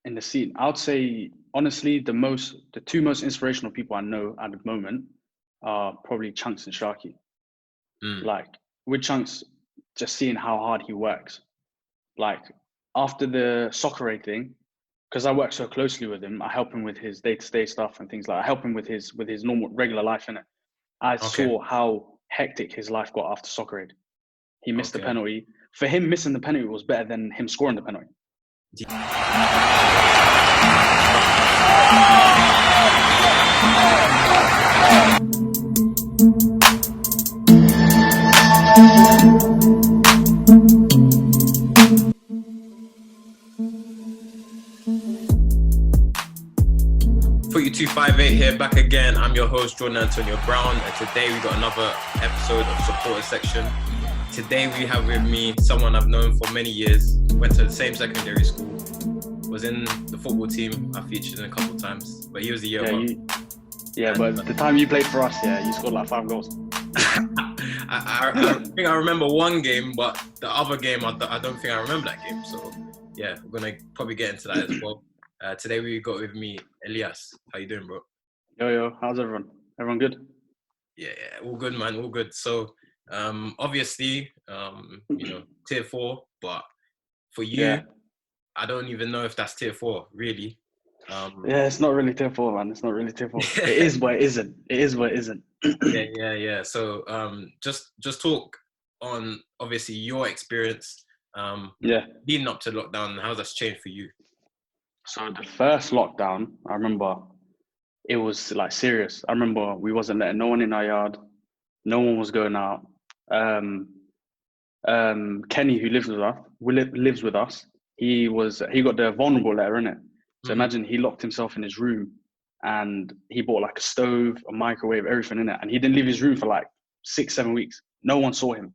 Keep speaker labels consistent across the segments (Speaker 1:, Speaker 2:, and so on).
Speaker 1: in the scene, I would say honestly, the two most inspirational people I know at the moment are probably Chunkz and Sharky. Like with Chunkz, just seeing how hard he works. Like after the soccer aid thing, because I work so closely with him, I help him with his day-to-day stuff and things like. I help him with his normal regular life in it. I saw how hectic his life got after soccer aid. He missed the penalty. For him, missing the penalty was better than him scoring the penalty.
Speaker 2: FOOTY 258 here, back again. I'm your host, Jordan Antonio Brown, and today we got another episode of Supporter Section. Today we have with me someone I've known for many years, went to the same secondary school, was in the football team. I featured him a couple of times, but he was a year one.
Speaker 1: But the time you played for us, you scored like 5 goals.
Speaker 2: I think I remember one game, but the other game, I don't think I remember that game. So yeah, we're gonna probably get into that as well. Today we got with me Ilyas. How you doing, bro?
Speaker 1: Yo, how's everyone? Everyone good?
Speaker 2: Yeah, all good, man, all good. So obviously, tier 4, but for you, I don't even know if that's tier 4, really.
Speaker 1: It's not really tier 4, man. It's not really tier 4. It is, but it isn't. It is, but it isn't.
Speaker 2: Yeah. So just talk on obviously your experience. Leading up to lockdown and how that's changed for you.
Speaker 1: So the first lockdown, I remember it was like serious. I remember we wasn't letting no one in our yard. No one was going out. Kenny, who lives with us, he got the vulnerable letter in it. So imagine he locked himself in his room and he bought like a stove, a microwave, everything in it. And he didn't leave his room for like 6-7 weeks. No one saw him.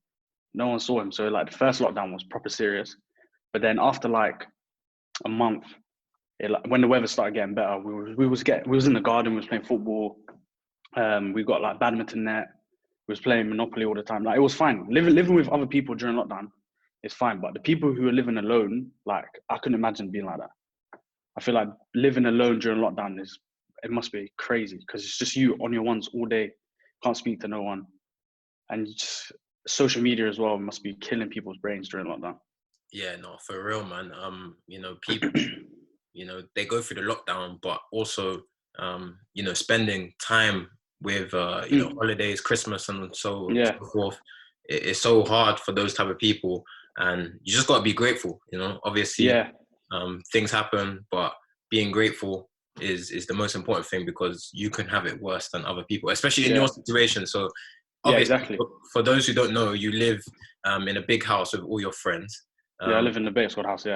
Speaker 1: So like the first lockdown was proper serious. But then after like a month, when the weather started getting better, we was in the garden, we was playing football. We got like badminton net. We was playing Monopoly all the time. Like it was fine. Living with other people during lockdown is fine. But the people who are living alone, like I couldn't imagine being like that. I feel like living alone during lockdown it must be crazy because it's just you on your ones all day. Can't speak to no one. And just social media as well must be killing people's brains during lockdown.
Speaker 2: Yeah, no, for real, man. People they go through the lockdown, but also, spending time with, holidays, Christmas and so forth. It's so hard for those type of people, and you just got to be grateful, obviously, things happen, but being grateful is the most important thing because you can have it worse than other people, especially in your situation. So obviously,
Speaker 1: exactly.
Speaker 2: For those who don't know, you live in a big house with all your friends.
Speaker 1: I live in the Bakersfield house,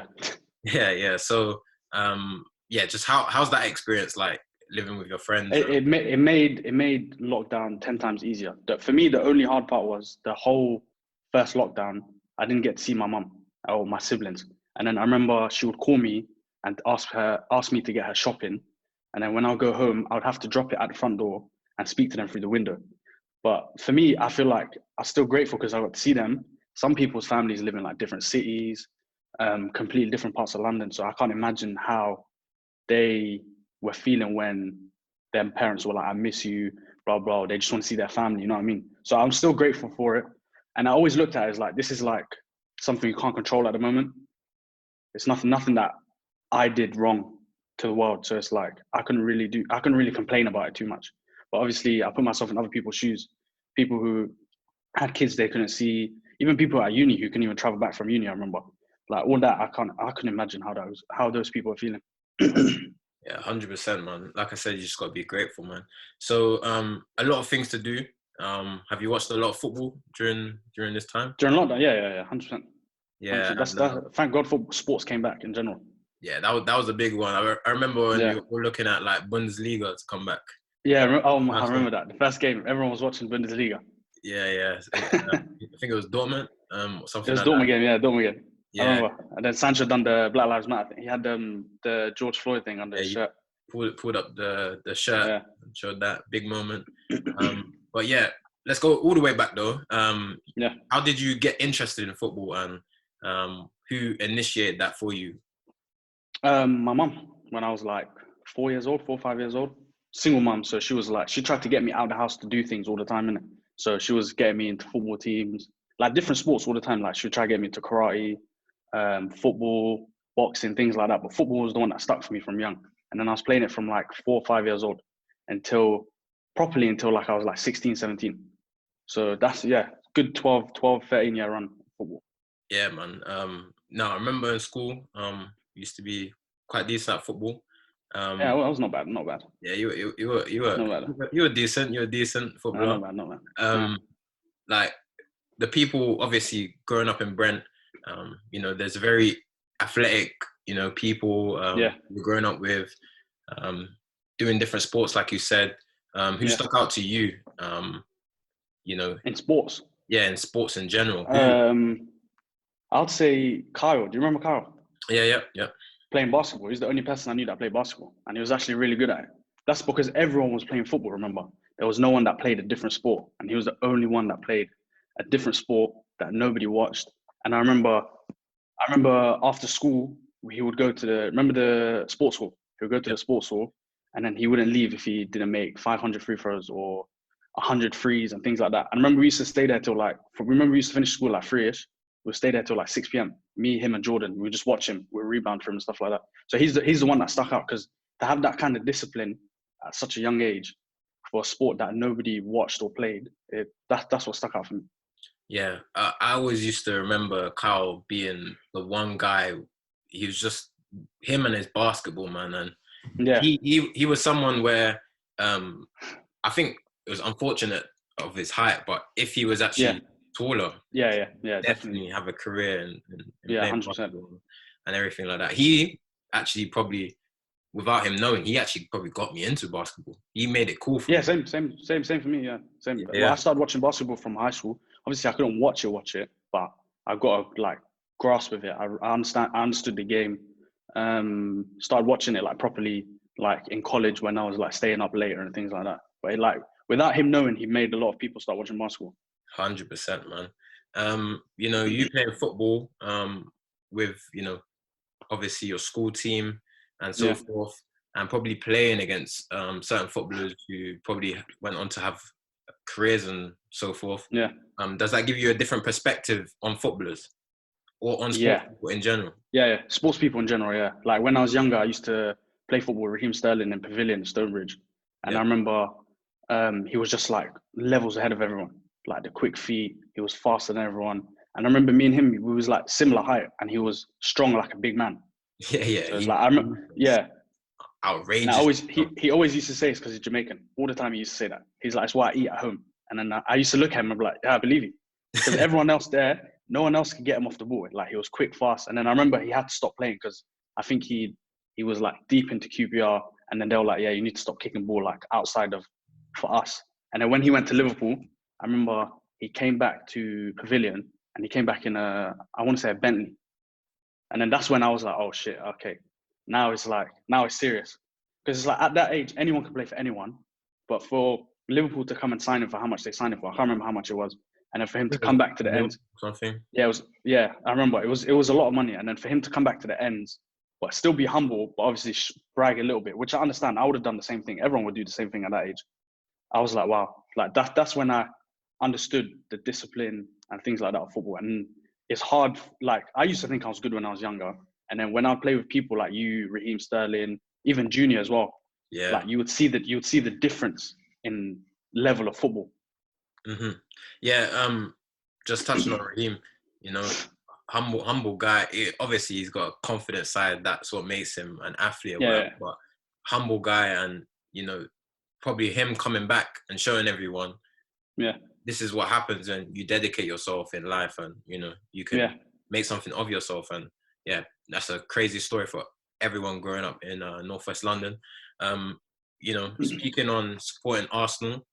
Speaker 2: Yeah. So, just how's that experience like living with your friends?
Speaker 1: It made lockdown 10 times easier. For me, the only hard part was the whole first lockdown. I didn't get to see my mum or my siblings. And then I remember she would call me and ask me to get her shopping. And then when I'll go home, I would have to drop it at the front door and speak to them through the window. But for me, I feel like I'm still grateful because I got to see them. Some people's families live in like different cities, completely different parts of London. So I can't imagine how they were feeling when their parents were like, I miss you, blah, blah. They just want to see their family, you know what I mean? So I'm still grateful for it. And I always looked at it as like, this is like something you can't control at the moment. It's nothing that I did wrong to the world. So it's like, I couldn't really complain about it too much. But obviously I put myself in other people's shoes, people who had kids they couldn't see, even people at uni who couldn't even travel back from uni. I remember like all that. I couldn't imagine how those people are feeling.
Speaker 2: Yeah, 100%, man. Like I said, you just got to be grateful, man. So a lot of things to do. Have you watched a lot of football during this time?
Speaker 1: During lockdown, yeah, 100%.
Speaker 2: Yeah,
Speaker 1: 100%. That's thank God for sports came back in general.
Speaker 2: Yeah, that was a big one. I remember when we were looking at like Bundesliga to come back.
Speaker 1: Yeah, I remember that. The first game, everyone was watching Bundesliga.
Speaker 2: Yeah. I think it was Dortmund. Or something.
Speaker 1: It was
Speaker 2: like
Speaker 1: Dortmund
Speaker 2: that.
Speaker 1: game, Dortmund game.
Speaker 2: Yeah.
Speaker 1: I remember. And then Sancho done the Black Lives Matter thing. He had the George Floyd thing under his shirt.
Speaker 2: Pulled up the shirt and showed that big moment. But yeah, let's go all the way back though. How did you get interested in football and who initiated that for you?
Speaker 1: My mum, when I was like 4 or 5 years old, single mum. So she was like, she tried to get me out of the house to do things all the time, innit? So she was getting me into football teams, like different sports all the time. Like she would try to get me into karate, football, boxing, things like that. But football was the one that stuck for me from young. And then I was playing it from like 4 or 5 years old until until like I was like 16, 17. So that's, yeah, good 13 year run football.
Speaker 2: Yeah, man. No, I remember in school, used to be quite decent at football.
Speaker 1: Yeah, well, that was not bad, not bad.
Speaker 2: Yeah, you
Speaker 1: Not bad.
Speaker 2: were decent. You were a decent footballer.
Speaker 1: Not bad, not bad.
Speaker 2: Like the people, obviously growing up in Brent, there's very athletic, people you're growing up with, doing different sports, like you said. Who stuck out to you?
Speaker 1: In sports.
Speaker 2: Yeah, in sports in general.
Speaker 1: I'd say Kyle. Do you remember Kyle?
Speaker 2: Yeah.
Speaker 1: Playing basketball. He's the only person I knew that played basketball, and he was actually really good at it. That's because everyone was playing football. Remember, there was no one that played a different sport, and he was the only one that played a different sport that nobody watched. And I remember after school he would go to the sports hall. He would go to the sports hall, and then he wouldn't leave if he didn't make 500 free throws or 100 threes and things like that. And I remember we used to stay there till we used to finish school like 3ish. We'd stay there till like 6 p.m. Me, him, and Jordan. We would just watch him. We'd rebound for him and stuff like that. So he's the one that stuck out, because to have that kind of discipline at such a young age for a sport that nobody watched or played, that's what stuck out for me.
Speaker 2: Yeah, I always used to remember Kyle being the one guy. He was just him and his basketball, man, and he was someone where I think it was unfortunate of his height, but if he was actually taller, definitely have a career in playing
Speaker 1: 100%.
Speaker 2: basketball and everything like that. He actually probably, without him knowing, he actually probably got me into basketball. He made it cool for me.
Speaker 1: Same for me. Yeah, same. Yeah. Well, I started watching basketball from high school. Obviously, I couldn't watch it, but I got a grasp of it. I understood the game. Started watching it properly in college when I was staying up later and things like that. But without him knowing, he made a lot of people start watching basketball.
Speaker 2: 100%, man. You playing football with obviously your school team and so forth, and probably playing against certain footballers who probably went on to have careers and so forth.
Speaker 1: Yeah.
Speaker 2: Does that give you a different perspective on footballers or on sports people in general?
Speaker 1: Yeah. Sports people in general, yeah. When I was younger, I used to play football with Raheem Sterling in Pavilion, Stonebridge. And I remember he was just levels ahead of everyone. The quick feet, he was faster than everyone. And I remember me and him, we was similar height, and he was strong like a big man.
Speaker 2: Yeah.
Speaker 1: So I remember,
Speaker 2: outrageous.
Speaker 1: He always used to say it's because he's Jamaican. All the time he used to say that. He's like, it's what I eat at home. And then I used to look at him and be like, yeah, I believe you. Because everyone else there, no one else could get him off the ball. He was quick, fast. And then I remember he had to stop playing because I think he was deep into QPR. And then they were like, yeah, you need to stop kicking ball outside of for us. And then when he went to Liverpool, I remember he came back to Pavilion, and he came back in I want to say a Bentley. And then that's when I was like, oh shit, okay. Now it's serious. Because it's at that age, anyone can play for anyone. But for Liverpool to come and sign him for how much they signed him for, I can't remember how much it was. And then for him to come back to the end.
Speaker 2: Something.
Speaker 1: Yeah, I remember. It was a lot of money. And then for him to come back to the ends, but still be humble, but obviously brag a little bit, which I understand. I would have done the same thing. Everyone would do the same thing at that age. I was like, wow. That's when I understood the discipline and things like that of football. And it's hard. I used to think I was good when I was younger. And then when I play with people like you, Raheem Sterling, even Junior as well, you would see the difference in level of football.
Speaker 2: Mm-hmm. Yeah. Just touching on Raheem, humble guy. Obviously, he's got a confident side. That's what makes him an athlete. But humble guy, and probably him coming back and showing everyone, this is what happens when you dedicate yourself in life, and you can make something of yourself. And that's a crazy story for everyone growing up in Northwest London. Speaking on supporting Arsenal,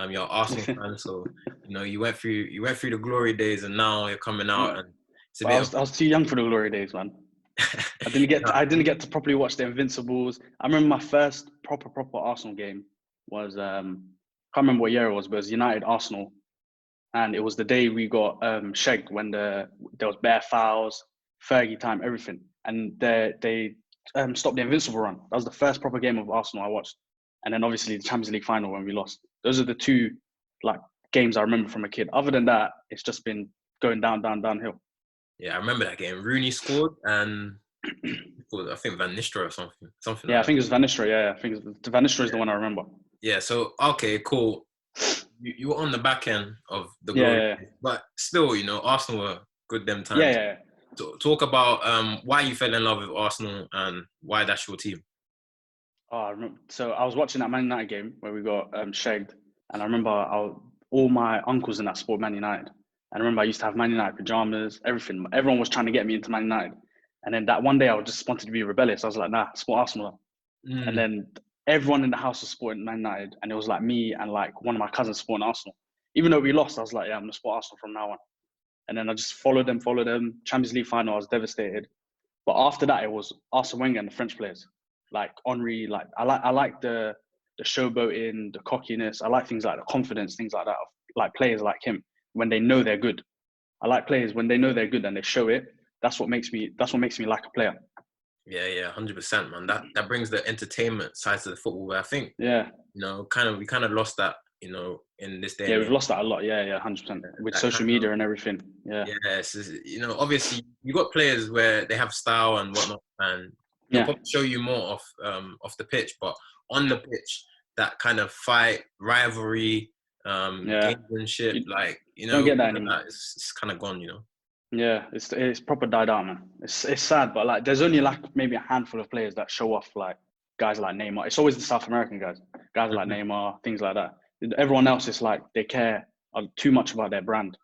Speaker 2: you're an Arsenal fan, so you went through the glory days, and now you're coming out, and it's a bit.
Speaker 1: I was too young for the glory days, man. I didn't get to properly watch the Invincibles. I remember my first proper Arsenal game was can't remember what year it was, but it was United Arsenal, and it was the day we got shagged when there was bare fouls, Fergie time, everything, and they stopped the invincible run. That was the first proper game of Arsenal I watched. And then obviously the Champions League final when we lost. Those are the two like games I remember from a kid. Other than that, it's just been going downhill.
Speaker 2: Yeah, I remember that game. Rooney scored, and I think Van Nistelrooy or something.
Speaker 1: Yeah,
Speaker 2: like
Speaker 1: I think it was Van Nistelrooy. Yeah, I think Van Nistelrooy is the one I remember.
Speaker 2: Yeah. So okay, cool. You were on the back end of the goal, but still, Arsenal were good them times.
Speaker 1: Yeah.
Speaker 2: Talk about why you fell in love with Arsenal and why that's your team.
Speaker 1: Oh, I remember. So I was watching that Man United game where we got shagged, and I remember all my uncles in that sport Man United. And I remember I used to have Man United pajamas, everything. Everyone was trying to get me into Man United. And then that one day I just wanted to be rebellious. I was like, nah, support Arsenal. And then everyone in the house was supporting Man United, and it was like me and like one of my cousins supporting Arsenal. Even though we lost, I was like, yeah, I'm gonna support Arsenal from now on. And then I just followed them. Champions League final, I was devastated. But after that, it was Arsene Wenger and the French players, like Henry. Like I like the showboating, the cockiness. I like things like the confidence, things like that. Like players like him when they know they're good. I like players when they know they're good and they show it. That's what makes me like a player.
Speaker 2: Yeah, 100%, man. That brings the entertainment side to the football. Where I think, we kind of lost that, in this day.
Speaker 1: Yeah, we've lost that a lot. Yeah, 100%. With social media and everything. Yeah.
Speaker 2: Yes, obviously you got players where they have style and whatnot, and they'll probably show you more off the pitch, but on the pitch, that kind of fight, rivalry, gamesmanship,
Speaker 1: don't get that anymore.
Speaker 2: It's kind of gone,
Speaker 1: Yeah, it's proper died out, man. It's sad, but like there's only like maybe a handful of players that show off, like guys like Neymar. It's always the South American guys like Neymar, things like that. Everyone else is like they care too much about their brand.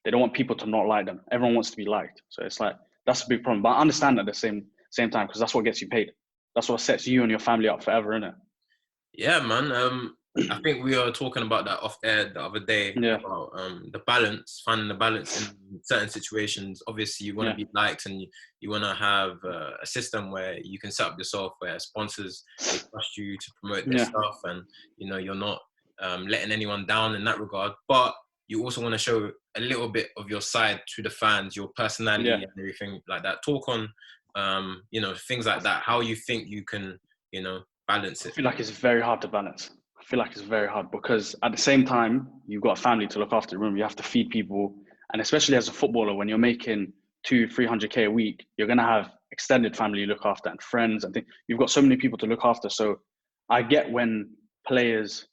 Speaker 1: They don't want people to not like them. Everyone wants to be liked, so it's like that's a big problem. But I understand at the same time because that's what gets you paid. That's what sets you and your family up forever, innit?
Speaker 2: Yeah, man. I think we were talking about that off air the other day about the balance, finding the balance in certain situations. Obviously, you want to be liked, and you want to have a system where you can set up yourself where sponsors they trust you to promote their stuff, and you're not letting anyone down in that regard. But you also want to show a little bit of your side to the fans, your personality and everything like that. Talk on things like that. How you think you can balance it.
Speaker 1: I feel like it's very hard to balance. I feel like it's very hard because at the same time, you've got a family to look after. Remember, you have to feed people. And especially as a footballer, when you're making 200-300K a week, you're going to have extended family you look after and friends. I think you've got so many people to look after. So I get when players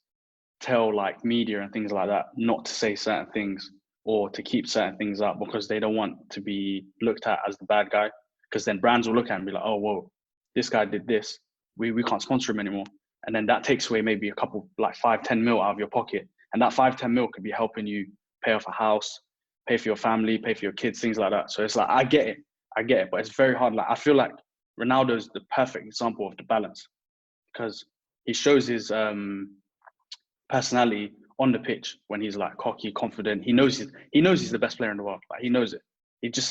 Speaker 1: tell like media and things like that not to say certain things or to keep certain things up because they don't want to be looked at as the bad guy. Because then brands will look at it and be like, oh, whoa, this guy did this. We can't sponsor him anymore. And then that takes away maybe a couple, like 5-10 mil out of your pocket. And that 5-10 mil could be helping you pay off a house, pay for your family, pay for your kids, things like that. So it's like, I get it, but it's very hard. Like, I feel like Ronaldo's the perfect example of the balance because he shows his personality on the pitch when he's like cocky, confident. He knows he's the best player in the world. Like he knows it.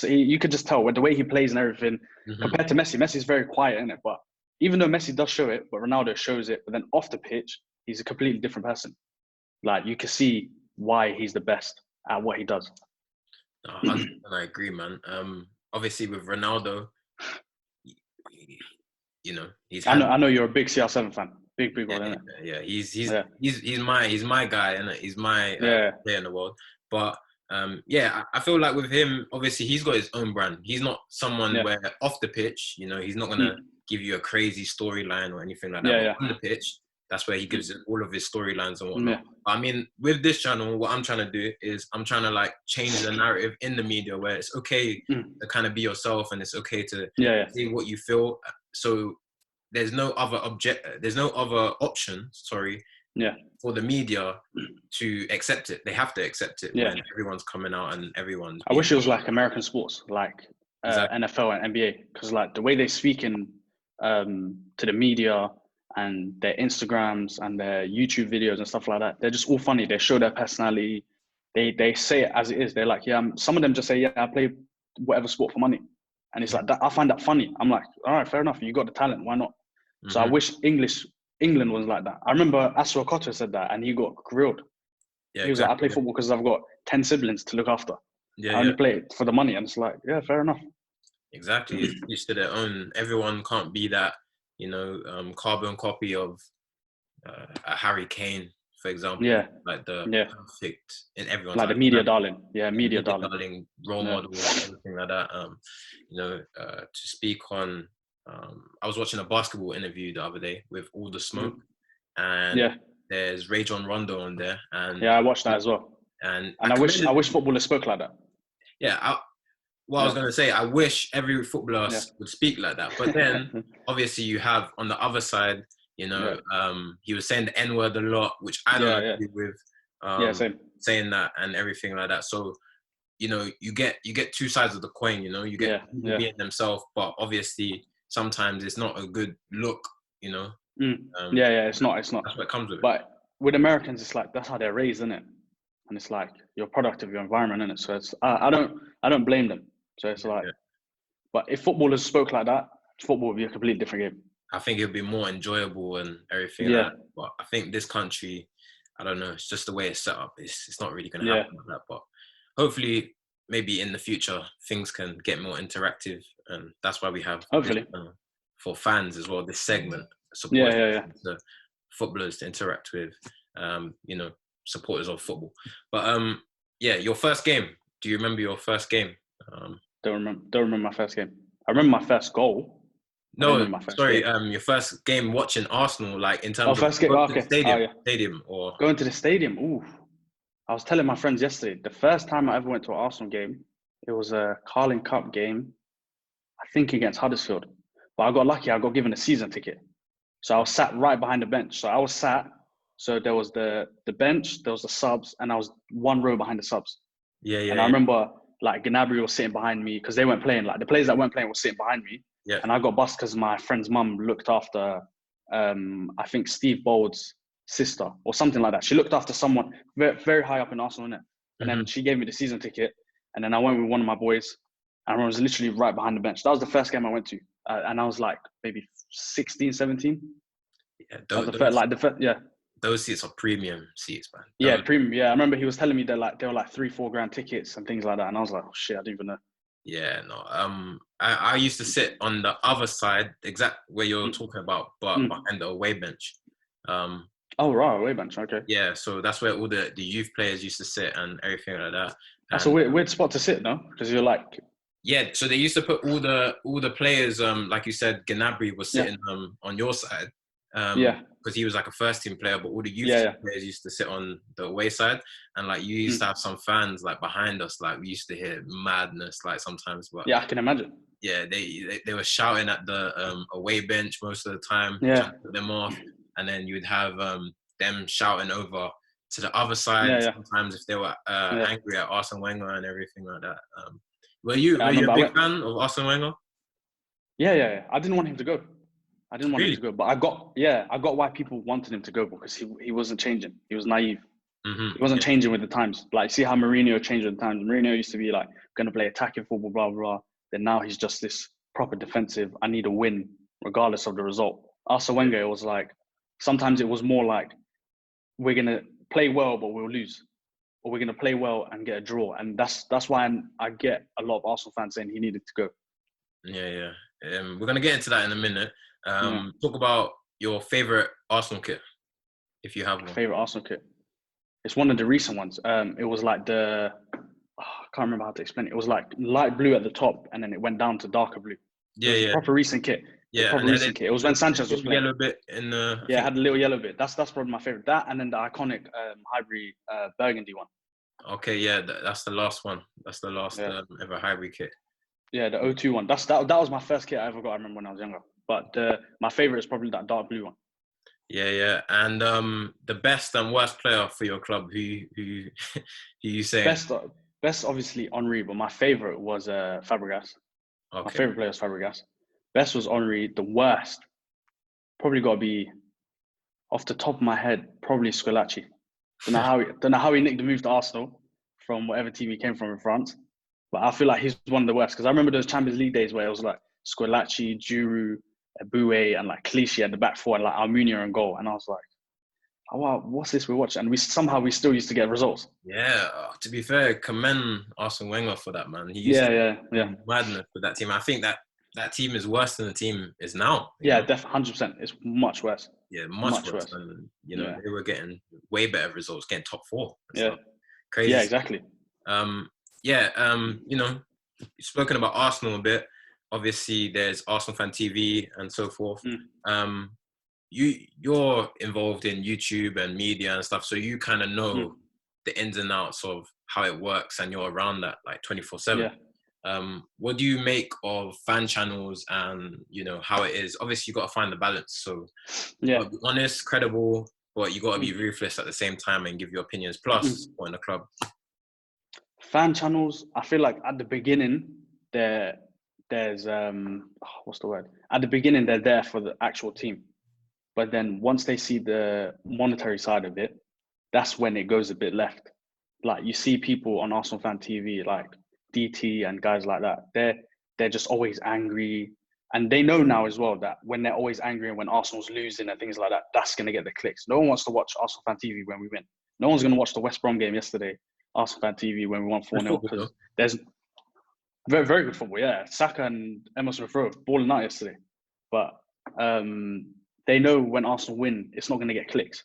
Speaker 1: You could just tell with the way he plays and everything compared to Messi. Messi's very quiet in it, but even though Messi does show it, but Ronaldo shows it, but then off the pitch, he's a completely different person. Like you can see why he's the best at what he does.
Speaker 2: 100%, I agree, man. Obviously with Ronaldo, he's.
Speaker 1: I know you're a big CR7 fan. Big one, isn't it?
Speaker 2: Yeah, he's my guy, and he's my player in the world. But I feel like with him, obviously he's got his own brand. He's not someone where off the pitch, he's not gonna give you a crazy storyline or anything like that. But on the pitch, that's where he gives all of his storylines and whatnot. I mean, with this channel, what I'm trying to do is I'm trying to like change the narrative in the media where it's okay to kind of be yourself and it's okay to say what you feel. So there's no other option, for the media to accept it. They have to accept it when everyone's coming out and everyone's.
Speaker 1: I wish it was like American sports, like NFL and NBA, because like the way they speak in to the media and their Instagrams and their YouTube videos and stuff like that, they're just all funny. They show their personality. They say it as it is. They're like, some of them just say, I play whatever sport for money. And it's like, that, I find that funny. I'm like, all right, fair enough. You got the talent. Why not? So I wish England was like that. I remember Asua Kotta said that and he got grilled. Yeah, he was like, I play football because I've got 10 siblings to look after. I only play it for the money. And it's like, fair enough.
Speaker 2: Exactly. It's each to their own. Everyone can't be that, carbon copy of a Harry Kane, for example,
Speaker 1: Yeah,
Speaker 2: like the
Speaker 1: yeah.
Speaker 2: perfect in everyone's
Speaker 1: Like the
Speaker 2: eyes.
Speaker 1: media darling. Yeah,
Speaker 2: Yeah,
Speaker 1: media
Speaker 2: media
Speaker 1: darling.
Speaker 2: darling, role
Speaker 1: Yeah.
Speaker 2: model, everything like that. To speak on, I was watching a basketball interview the other day with All the Smoke, and
Speaker 1: Yeah.
Speaker 2: there's Rajon Rondo on there, and
Speaker 1: Yeah, I watched that as well.
Speaker 2: and
Speaker 1: And I wish footballers spoke like that.
Speaker 2: yeah, I was
Speaker 1: Yeah.
Speaker 2: gonna say, I wish every footballer
Speaker 1: Yeah.
Speaker 2: would speak like that, but then obviously you have on the other side,
Speaker 1: Yeah.
Speaker 2: he was saying the N word a lot, which I don't
Speaker 1: Yeah.
Speaker 2: agree with.
Speaker 1: Yeah, same.
Speaker 2: Saying that and everything like that. So you get two sides of the coin. You get
Speaker 1: Yeah.
Speaker 2: people
Speaker 1: Yeah.
Speaker 2: being themselves, but obviously sometimes it's not a good look.
Speaker 1: Yeah, it's not.
Speaker 2: That's what comes with it.
Speaker 1: But with Americans, it's like that's how they're raised, isn't it? And it's like you're a product of your environment, isn't it? So it's I don't blame them. So it's like,
Speaker 2: Yeah.
Speaker 1: but if footballers spoke like that, football would be a completely different game.
Speaker 2: I think it'd be more enjoyable and everything like
Speaker 1: Yeah.
Speaker 2: that. But I think this country, I don't know, it's just the way it's set up. It's not really going to
Speaker 1: Yeah.
Speaker 2: happen like that. But hopefully, maybe in the future, things can get more interactive. And that's why we have
Speaker 1: Hopefully.
Speaker 2: this, for fans as well, this segment,
Speaker 1: Yeah.
Speaker 2: the footballers to interact with, supporters of football. But your first game. Do you remember your first game?
Speaker 1: Don't remember my first game. I remember my first goal.
Speaker 2: No, sorry. Your first game watching Arsenal, like in terms of
Speaker 1: first game.
Speaker 2: going to
Speaker 1: Okay.
Speaker 2: the
Speaker 1: Yeah.
Speaker 2: stadium, or
Speaker 1: Going to the stadium. Ooh. I was telling my friends yesterday. The first time I ever went to an Arsenal game, it was a Carling Cup game, I think against Huddersfield. But I got lucky. I got given a season ticket, so I was sat right behind the bench. So there was the bench, there was the subs, and I was one row behind the subs. And I remember like Gnabry was sitting behind me because they weren't playing. Like the players that weren't playing were sitting behind me.
Speaker 2: Yeah.
Speaker 1: And I got bussed because my friend's mum looked after, I think Steve Bold's sister or something like that. She looked after someone very, very high up in Arsenal, innit? And then she gave me the season ticket. And then I went with one of my boys. And I was literally right behind the bench. That was the first game I went to. And I was like maybe 16, 17.
Speaker 2: Yeah, those seats are premium seats, man.
Speaker 1: Yeah, premium. Yeah, I remember he was telling me they were like $3-4 grand tickets and things like that. And I was like, oh shit, I didn't even know.
Speaker 2: Yeah, no. I used to sit on the other side, exact where you're talking about, but behind the away bench.
Speaker 1: Oh, right, away bench. Okay.
Speaker 2: Yeah, so that's where all the youth players used to sit and everything like that.
Speaker 1: That's a weird spot to sit, no? Because you're like.
Speaker 2: Yeah, so they used to put all the players, like you said, Gnabry was sitting on your side. Because he was like a first team player, but all the youth players used to sit on the away side, and like you used to have some fans like behind us, like we used to hear madness like sometimes. But
Speaker 1: yeah, I can imagine.
Speaker 2: Yeah, they were shouting at the away bench most of the time,
Speaker 1: trying
Speaker 2: to put them off, and then you would have them shouting over to the other side. Sometimes if they were angry at Arsene Wenger and everything like that. Were you a big fan of Arsene Wenger?
Speaker 1: Yeah. I didn't want him to go. I didn't want him to go, but I got why people wanted him to go, because he wasn't changing. He was naive. He wasn't changing with the times. Like, see how Mourinho changed with the times. Mourinho used to be like, going to play attacking football, blah, blah. Then now he's just this proper defensive. I need a win regardless of the result. Arsene Wenger was like, sometimes it was more like, we're going to play well, but we'll lose. Or we're going to play well and get a draw. And that's why I get a lot of Arsenal fans saying he needed to go.
Speaker 2: Yeah. We're going to get into that in a minute. Talk about your favorite Arsenal kit, if you have one.
Speaker 1: Favorite Arsenal kit? It's one of the recent ones. It was like I can't remember how to explain it. It was like light blue at the top, and then it went down to darker blue.
Speaker 2: Yeah.
Speaker 1: Proper recent kit.
Speaker 2: Yeah,
Speaker 1: proper recent kit. It was when Sanchez was playing.
Speaker 2: Yellow bit in the.
Speaker 1: Yeah, it had a little yellow bit. That's probably my favorite. That, and then the iconic Highbury burgundy one.
Speaker 2: Okay, yeah, that's the last one. That's the last ever Highbury kit.
Speaker 1: Yeah, the 02 one. That was my first kit I ever got. I remember when I was younger. But my favorite is probably that dark blue one.
Speaker 2: Yeah. And the best and worst player for your club, who you saying?
Speaker 1: Best obviously Henry, but my favorite was Fabregas. Okay. My favorite player was Fabregas. Best was Henry. The worst probably got to be, off the top of my head, probably Squillaci. Don't know how he nicked the move to Arsenal from whatever team he came from in France. But I feel like he's one of the worst, because I remember those Champions League days where it was like Squillaci, Giroud, Boué, and like Clichy at the back four, and like Almunia in goal. And I was oh, wow, what's this we're watching? And we still used to get results.
Speaker 2: Yeah, to be fair, commend Arsene Wenger for that, man. He used
Speaker 1: Yeah.
Speaker 2: to madness with that team. I think that team is worse than the team is now.
Speaker 1: Yeah, definitely 100%. It's much worse.
Speaker 2: Yeah, much
Speaker 1: Much
Speaker 2: worse.
Speaker 1: worse.
Speaker 2: And
Speaker 1: Yeah.
Speaker 2: they were getting way better results, getting top 4 and
Speaker 1: Yeah.
Speaker 2: stuff. Crazy.
Speaker 1: Yeah, exactly.
Speaker 2: You've spoken about Arsenal a bit. Obviously, there's Arsenal Fan TV and so forth. You're involved in YouTube and media and stuff, so you kind of know the ins and outs of how it works, and you're around that like 24/7. What do you make of fan channels and how it is? Obviously, you got to find the balance. So you got to be honest, credible, but you got to be ruthless at the same time and give your opinions. Plus, supporting the club.
Speaker 1: Fan channels, I feel like at the beginning there's what's the word? At the beginning they're there for the actual team, but then once they see the monetary side of it, that's when it goes a bit left. Like you see people on Arsenal Fan TV, like DT and guys like that, they're just always angry, and they know now as well that when they're always angry and when Arsenal's losing and things like that, that's gonna get the clicks. No one wants to watch Arsenal Fan TV when we win. No one's gonna watch the West Brom game yesterday, Arsenal Fan TV, when we won 4-0, because there's very, very good football. Yeah, Saka and Emerson Smith-Rowe balling out yesterday, but they know when Arsenal win, it's not going to get clicks.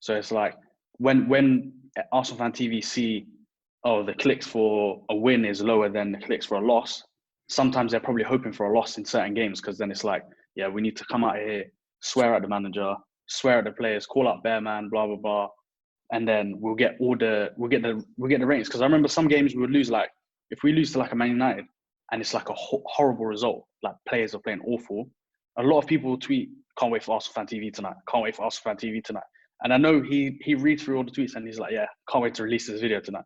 Speaker 1: So it's like when Arsenal Fan TV see, oh, the clicks for a win is lower than the clicks for a loss, sometimes they're probably hoping for a loss in certain games, because then it's like, yeah, we need to come out here, swear at the manager, swear at the players, call out Bearman, blah blah blah, and then we'll get the ratings. Because I remember some games we would lose, like if we lose to like a Man United and it's like a horrible result, like players are playing awful, a lot of people will tweet, can't wait for Arsenal Fan TV tonight, can't wait for Arsenal Fan TV tonight. And I know he reads through all the tweets and he's like, yeah, can't wait to release this video tonight.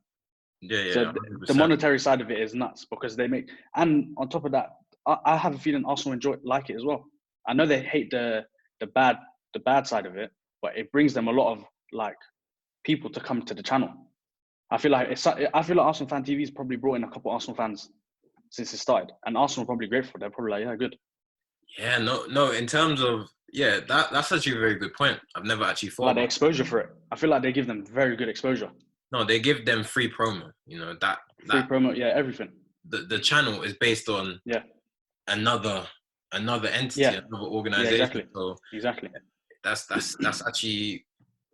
Speaker 2: Yeah.
Speaker 1: So the monetary side of it is nuts, because they make, and on top of that, I have a feeling Arsenal like it as well. I know they hate the bad side of it, but it brings them a lot of like people to come to the channel. I feel like Arsenal Fan TV has probably brought in a couple of Arsenal fans since it started, and Arsenal are probably grateful. They're probably like, yeah, good.
Speaker 2: Yeah, no. In terms of that's actually a very good point. I've never actually thought
Speaker 1: like the exposure for it. I feel like they give them very good exposure.
Speaker 2: No, they give them free promo. Free
Speaker 1: promo, yeah, everything.
Speaker 2: The channel is based on another entity, another organization.
Speaker 1: Yeah, exactly.
Speaker 2: So
Speaker 1: exactly.
Speaker 2: That's actually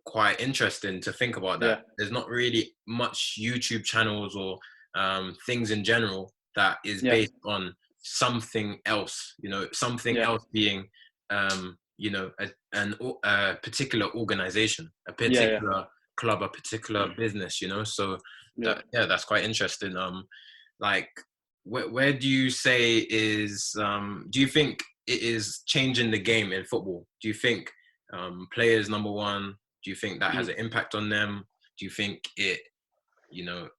Speaker 2: quite interesting to think about that. There's not really much YouTube channels or things in general that is based on something else, something else being, a particular organization, a particular club, a particular business, so that's quite interesting. Like where do you say is, do you think it is changing the game in football? Do you think players, number one, do you think that has an impact on them? Do you think it,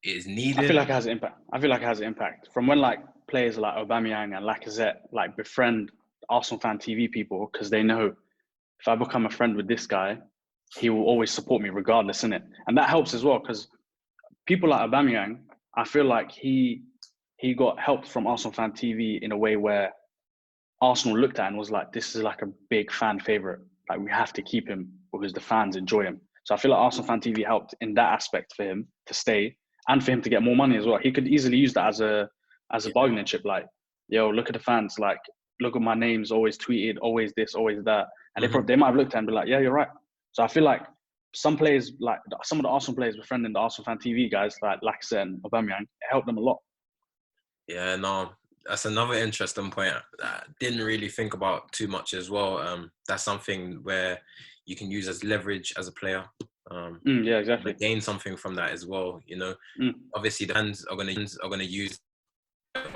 Speaker 2: is needed?
Speaker 1: I feel like it has an impact. From when like players like Aubameyang and Lacazette like befriend Arsenal Fan TV people, because they know if I become a friend with this guy, he will always support me regardless, innit? And that helps as well, because people like Aubameyang, I feel like he got help from Arsenal Fan TV in a way where Arsenal looked at and was like, this is like a big fan favorite. Like we have to keep him because the fans enjoy him. So I feel like Arsenal Fan TV helped in that aspect for him to stay and for him to get more money as well. He could easily use that as a bargaining chip. Like, yo, look at the fans. Like, look at my name's always tweeted, always this, always that. And they might have looked at him and be like, yeah, you're right. So I feel like some players, like some of the Arsenal players befriending the Arsenal Fan TV guys, like Lacazette and Aubameyang, it helped them a lot.
Speaker 2: Yeah, no, that's another interesting point I didn't really think about too much as well. That's something where you can use as leverage as a player.
Speaker 1: Yeah, exactly.
Speaker 2: Gain something from that as well. Obviously the fans are gonna use,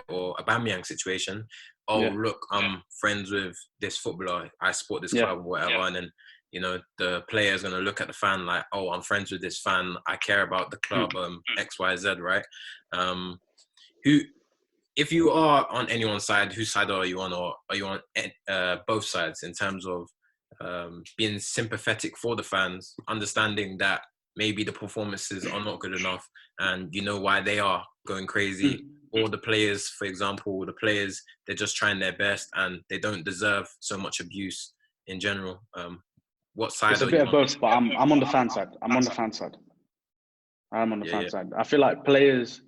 Speaker 2: or Aubameyang situation. Look, I'm friends with this footballer. I support this club, whatever, and then the player is gonna look at the fan like, oh, I'm friends with this fan. I care about the club. X, Y, Z, right? If you are on anyone's side, whose side are you on, or are you on both sides in terms of being sympathetic for the fans, understanding that maybe the performances are not good enough and you know why they are going crazy, or the players, for example, they're just trying their best and they don't deserve so much abuse in general? what side
Speaker 1: It's a
Speaker 2: are
Speaker 1: bit
Speaker 2: you
Speaker 1: of
Speaker 2: on?
Speaker 1: both, but I'm on the fan side. I'm on the fan side. I'm on the
Speaker 2: Yeah,
Speaker 1: fan
Speaker 2: yeah,
Speaker 1: side. I feel like players,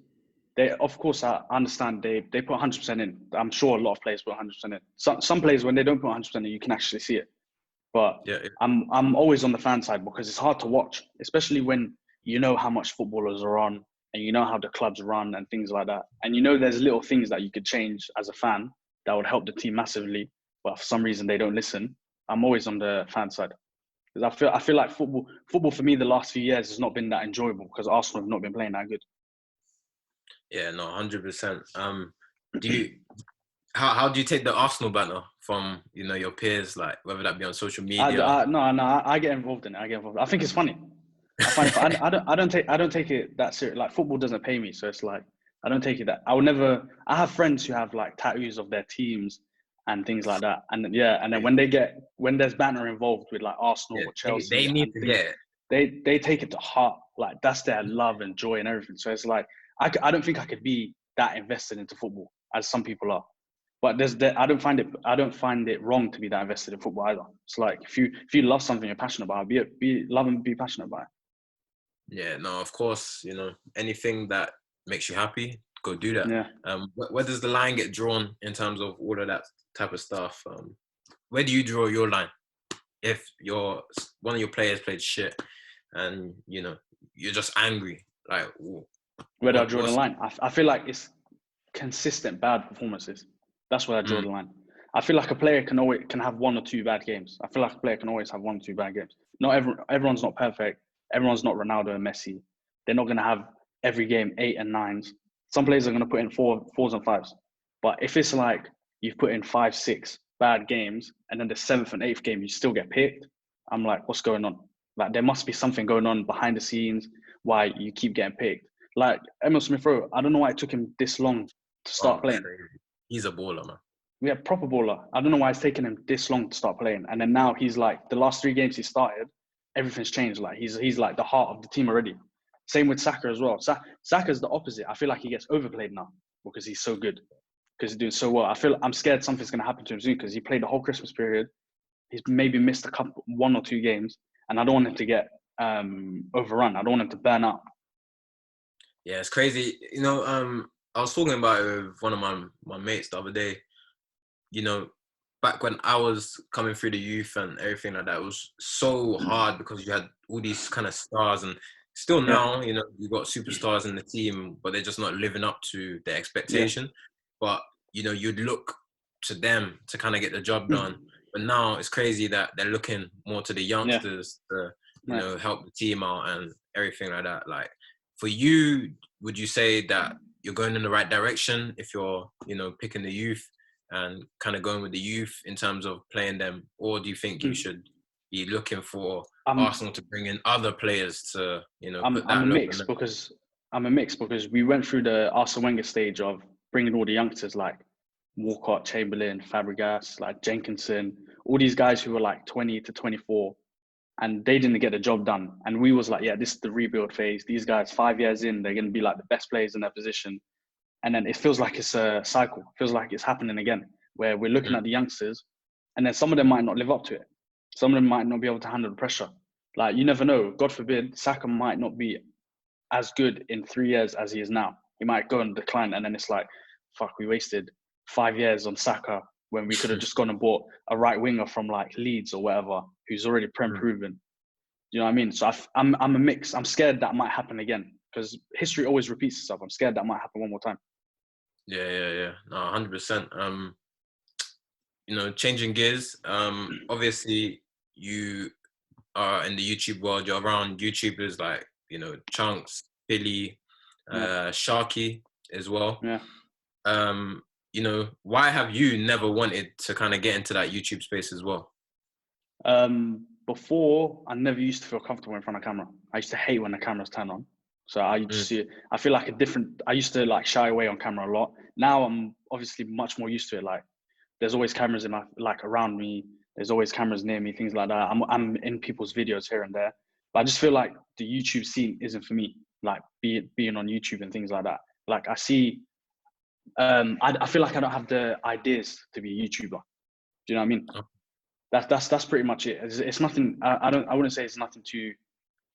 Speaker 1: they of course I understand they put 100% in. I'm sure a lot of players put 100% in. Some players when they don't put 100% in, you can actually see it. But
Speaker 2: yeah, yeah.
Speaker 1: I'm always on the fan side because it's hard to watch, especially when you know how much footballers are on and you know how the clubs run and things like that. And you know there's little things that you could change as a fan that would help the team massively. But for some reason they don't listen. I'm always on the fan side. Because I feel like football for me the last few years has not been that enjoyable because Arsenal have not been playing that good.
Speaker 2: Yeah, no, 100%. Do you how do you take the Arsenal banner from your peers, like whether that be on social media?
Speaker 1: I get involved in it. I get involved. I think it's funny. I find it fun. I don't take it that serious. Like football doesn't pay me, so it's like I don't take it that. I would never. I have friends who have like tattoos of their teams and things like that. And yeah, and then when there's banner involved with like Arsenal
Speaker 2: Yeah,
Speaker 1: or
Speaker 2: they
Speaker 1: Chelsea
Speaker 2: need
Speaker 1: and
Speaker 2: to
Speaker 1: things,
Speaker 2: get it.
Speaker 1: they take it to heart. Like that's their love and joy and everything. So it's like I don't think I could be that invested into football as some people are. But I don't find it wrong to be that invested in football either. It's like if you love something you're passionate about, love and be passionate about it.
Speaker 2: Yeah, no, of course, anything that makes you happy, go do that.
Speaker 1: Yeah.
Speaker 2: Where does the line get drawn in terms of all of that type of stuff? Where do you draw your line? If one of your players played shit and, you're just angry, like,
Speaker 1: Where do I draw the
Speaker 2: what's...
Speaker 1: line? I feel like it's consistent bad performances. That's where I draw
Speaker 2: Mm,
Speaker 1: the line. I feel like a player can have one or two bad games. I feel like a player can always have one or two bad games. Not everyone's not perfect. Everyone's not Ronaldo and Messi. They're not going to have every game 8 and 9s. Some players are going to put in 4s and 5s. But if it's like you've put in 5, 6 bad games, and then the 7th and 8th game you still get picked, I'm like, what's going on? Like there must be something going on behind the scenes why you keep getting picked. Like Emil Smith Rowe, I don't know why it took him this long to start
Speaker 2: oh,
Speaker 1: playing.
Speaker 2: crazy. He's a baller, man.
Speaker 1: Yeah, proper baller. I don't know why it's taken him this long to start playing. And then now he's like the last 3 games he started, everything's changed. Like he's like the heart of the team already. Same with Saka as well. Saka's the opposite. I feel like he gets overplayed now because he's so good, because he's doing so well. I'm scared something's gonna happen to him soon because he played the whole Christmas period. He's maybe missed 1 or 2 games, and I don't want him to get overrun. I don't want him to burn out.
Speaker 2: Yeah, it's crazy. I was talking about it with one of my mates the other day. Back when I was coming through the youth and everything like that, it was so hard because you had all these kind of stars, and still
Speaker 1: Yeah,
Speaker 2: now, you've got superstars in the team, but they're just not living up to their
Speaker 1: yeah,
Speaker 2: expectation. But, you'd look to them to kind of get the job done. But now it's crazy that they're looking more to the
Speaker 1: yeah,
Speaker 2: youngsters to,
Speaker 1: yeah.
Speaker 2: help the team out and everything like that. Like, for you, would you say that you're going in the right direction if you're, picking the youth and kind of going with the youth in terms of playing them? Or do you think you should be looking for
Speaker 1: I'm
Speaker 2: Arsenal to bring in other players to, put
Speaker 1: I'm
Speaker 2: that
Speaker 1: a
Speaker 2: look
Speaker 1: mix
Speaker 2: on them?
Speaker 1: because we went through the Arsene Wenger stage of bringing all the youngsters like Walcott, Chamberlain, Fabregas, like Jenkinson, all these guys who were like 20 to 24, and they didn't get the job done. And we was like, yeah, this is the rebuild phase. These guys, 5 years in, they're going to be like the best players in their position. And then it feels like it's a cycle. It feels like it's happening again, where we're looking
Speaker 2: Mm.
Speaker 1: at the youngsters, and then some of them might not live up to it. Some of them might not be able to handle the pressure. Like you never know. God forbid, Saka might not be as good in 3 years as he is now. He might go and decline, and then it's like, fuck, we wasted 5 years on Saka when we could have just gone and bought a right winger from like Leeds or whatever, who's already prem proven. You know what I mean? So I'm a mix. I'm scared that might happen again because history always repeats itself. I'm scared that might happen one more time.
Speaker 2: Yeah. No, 100%. Changing gears. Obviously, you are in the YouTube world. You're around YouTubers like, Chunkz, Billy,
Speaker 1: Yeah,
Speaker 2: Sharky as well.
Speaker 1: yeah.
Speaker 2: Why have you never wanted to kind of get into that YouTube space as well?
Speaker 1: Before, I never used to feel comfortable in front of camera. I used to hate when the cameras turn on. So I feel like I used to like shy away on camera a lot. Now I'm obviously much more used to it. Like there's always cameras around me. There's always cameras near me, things like that. I'm in people's videos here and there. But I just feel like the YouTube scene isn't for me. Like being on YouTube and things like that. Like I see, I feel like I don't have the ideas to be a YouTuber. Do you know what I mean? That's pretty much it. It's nothing. I wouldn't say it's nothing too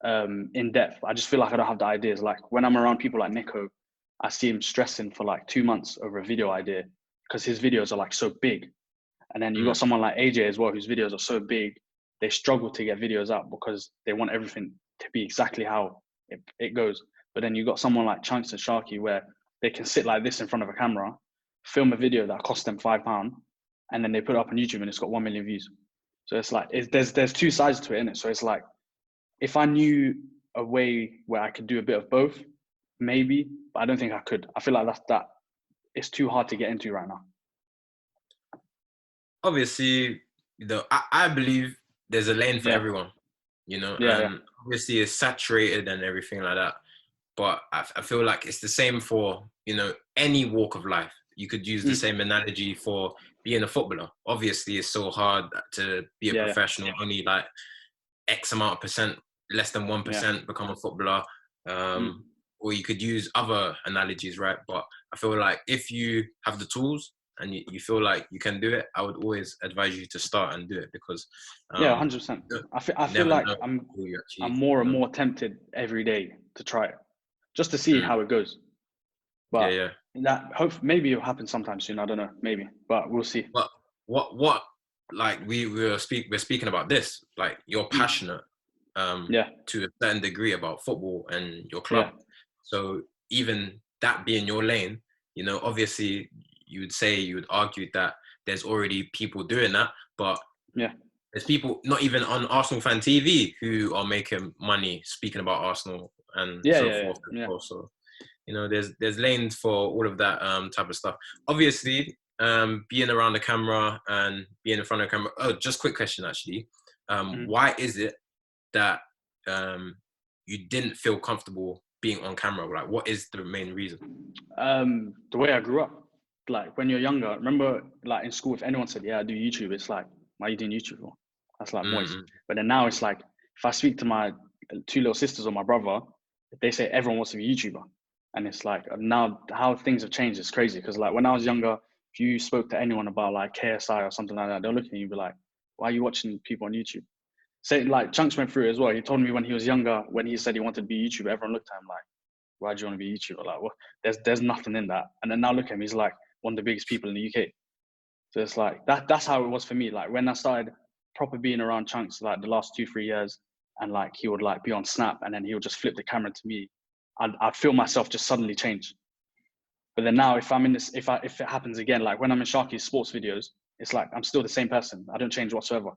Speaker 1: in depth. I just feel like I don't have the ideas. Like when I'm around people like Nico, I see him stressing for like 2 months over a video idea because his videos are like so big. And then you got someone like AJ as well, whose videos are so big, they struggle to get videos out because they want everything to be exactly how it goes. But then you got someone like Chunkz and Sharky where they can sit like this in front of a camera, film a video that cost them £5, and then they put it up on YouTube and it's got 1 million views. So it's like there's two sides to it, innit? So it's like if I knew a way where I could do a bit of both, maybe, but I don't think I could. I feel like that it's too hard to get into right now.
Speaker 2: Obviously, I believe there's a lane for everyone, you know, and obviously it's saturated and everything like that. But I feel like it's the same for, you know, any walk of life. You could use the same analogy for being a footballer. Obviously, it's so hard to be a professional. Only like X amount of percent, less than 1% become a footballer. Or you could use other analogies, right? But I feel like if you have the tools and you feel like you can do it, I would always advise you to start and do it because
Speaker 1: 100%. I feel like I'm more and more tempted every day to try it, just to see how it goes. But maybe it'll happen sometime soon. I don't know, maybe, but we'll see.
Speaker 2: But what like we're speaking about this, like you're passionate to a certain degree about football and your club. So even that being your lane, you know, obviously you would argue that there's already people doing that, but there's people not even on Arsenal Fan TV who are making money speaking about Arsenal and so forth. So, you know, there's lanes for all of that type of stuff. Obviously, being around the camera and being in front of the camera. Oh, just quick question actually. Why is it that you didn't feel comfortable being on camera? Like, what is the main reason?
Speaker 1: The way I grew up. Like when you're younger, remember like in school, if anyone said, yeah, I do YouTube, it's like, why are you doing YouTube for? That's like moist. But then now it's like, if I speak to my 2 little sisters or my brother, they say everyone wants to be a YouTuber. And it's like, now how things have changed is crazy. Because like when I was younger, if you spoke to anyone about like KSI or something like that, they'll look at you and be like, why are you watching people on YouTube? Say like Chunkz went through it as well. He told me when he was younger, when he said he wanted to be a YouTuber, everyone looked at him like, why do you want to be a YouTuber? Like, well, there's nothing in that. And then now look at him, he's like one of the biggest people in the UK. So it's like that's how it was for me. Like when I started proper being around Chunkz, like the last 2-3 years, and like he would like be on Snap and then he would just flip the camera to me, I'd feel myself just suddenly change. But then now if I'm in this, if it happens again, like when I'm in Sharky's sports videos, it's like I'm still the same person. I don't change whatsoever.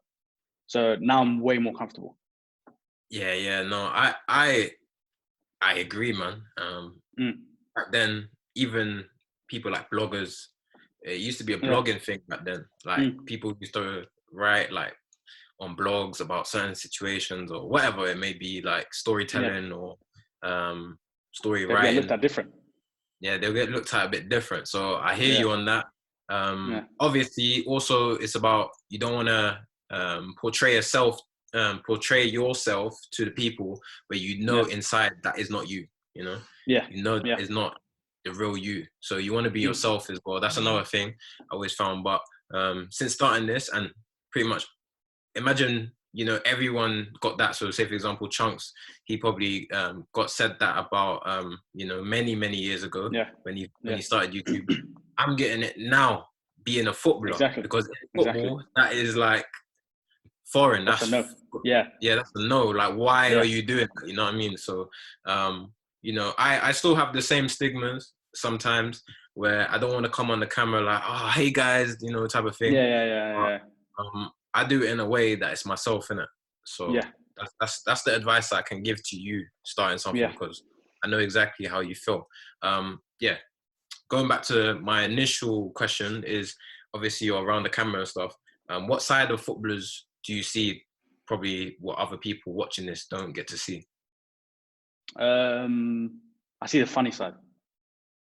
Speaker 1: So now I'm way more comfortable.
Speaker 2: No, I agree, man. Back then, even people like bloggers, it used to be a blogging thing back then. Like people used to write like on blogs about certain situations or whatever it may be, like storytelling or story writing.
Speaker 1: They'll get looked at different.
Speaker 2: Yeah, they'll get looked at a bit different. So I hear you on that. Obviously, also it's about you don't want to portray yourself to the people where you know inside that is not you. You know, you know that is not the real you. So you want to be yourself as well. That's another thing I always found. But since starting this, and pretty much imagine, you know, everyone got that. So say for example, Chunkz, he probably got said that about you know, many years ago when he started YouTube. I'm getting it now being a footballer because in football that is like foreign. That's a no. That's a no. Like, why are you doing that? You know what I mean? So you know, I still have the same stigmas sometimes where I don't want to come on the camera like, oh, hey guys, you know, type of thing. I do it in a way that it's myself, innit? So that's the advice I can give to you starting something because I know exactly how you feel. Going back to my initial question is obviously you're around the camera and stuff. What side of footballers do you see probably what other people watching this don't get to see?
Speaker 1: I see the funny side.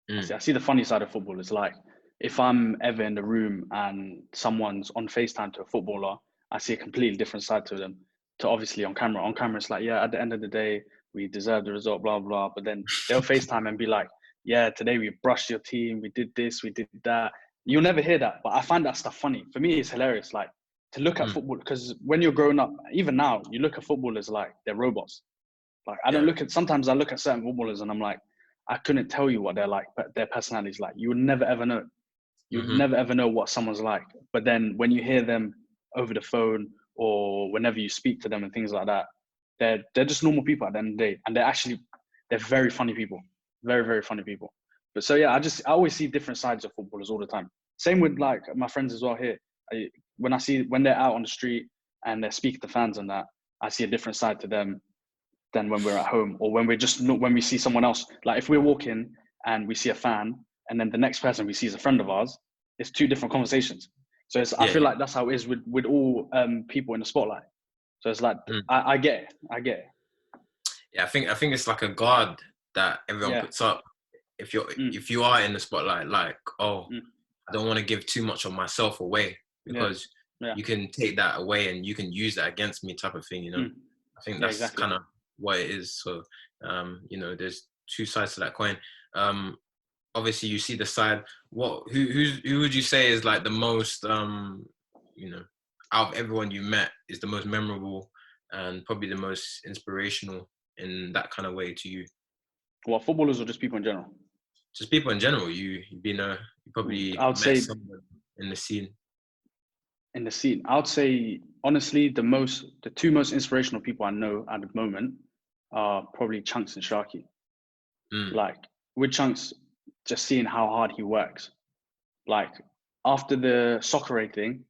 Speaker 1: I see the funny side of football. It's like if I'm ever in the room and someone's on FaceTime to a footballer, I see a completely different side to them to obviously on camera. On camera, it's like, yeah, at the end of the day, we deserve the result, blah, blah. But then they'll FaceTime and be like, yeah, today we brushed your team. We did this, we did that. You'll never hear that. But I find that stuff funny. For me, it's hilarious. Like to look at football, because when you're growing up, even now, you look at footballers like they're robots. Like I don't look at, sometimes I look at certain footballers and I'm like, I couldn't tell you what they're like, but their personality is like. You would never ever know. You would never ever know what someone's like. But then when you hear them over the phone or whenever you speak to them and things like that, they're just normal people at the end of the day, and they're very funny people, very very funny people. But so yeah, I always see different sides of footballers all the time. Same with like my friends as well here. When they're out on the street and they're speaking to fans and that, I see a different side to them than when we're at home, or when when we see someone else. Like if we're walking and we see a fan, and then the next person we see is a friend of ours, it's two different conversations. So I feel like that's how it is with all people in the spotlight. So it's like I get it.
Speaker 2: Yeah, I think it's like a guard that everyone puts up. If you are in the spotlight, like, I don't want to give too much of myself away, because you can take that away and you can use that against me, type of thing. You know, I think that's exactly kind of what it is. So, you know, there's two sides to that coin. Obviously, you see the side. Who would you say is like the most, you know, out of everyone you met, is the most memorable and probably the most inspirational in that kind of way to you?
Speaker 1: Well, footballers or just people in general? Just
Speaker 2: people in general. You probably
Speaker 1: I would say
Speaker 2: someone in the scene.
Speaker 1: In the scene, I would say honestly, the two most inspirational people I know at the moment are probably Chunkz and Sharky. Like with Chunkz, just seeing how hard he works. Like after the soccer aid thing,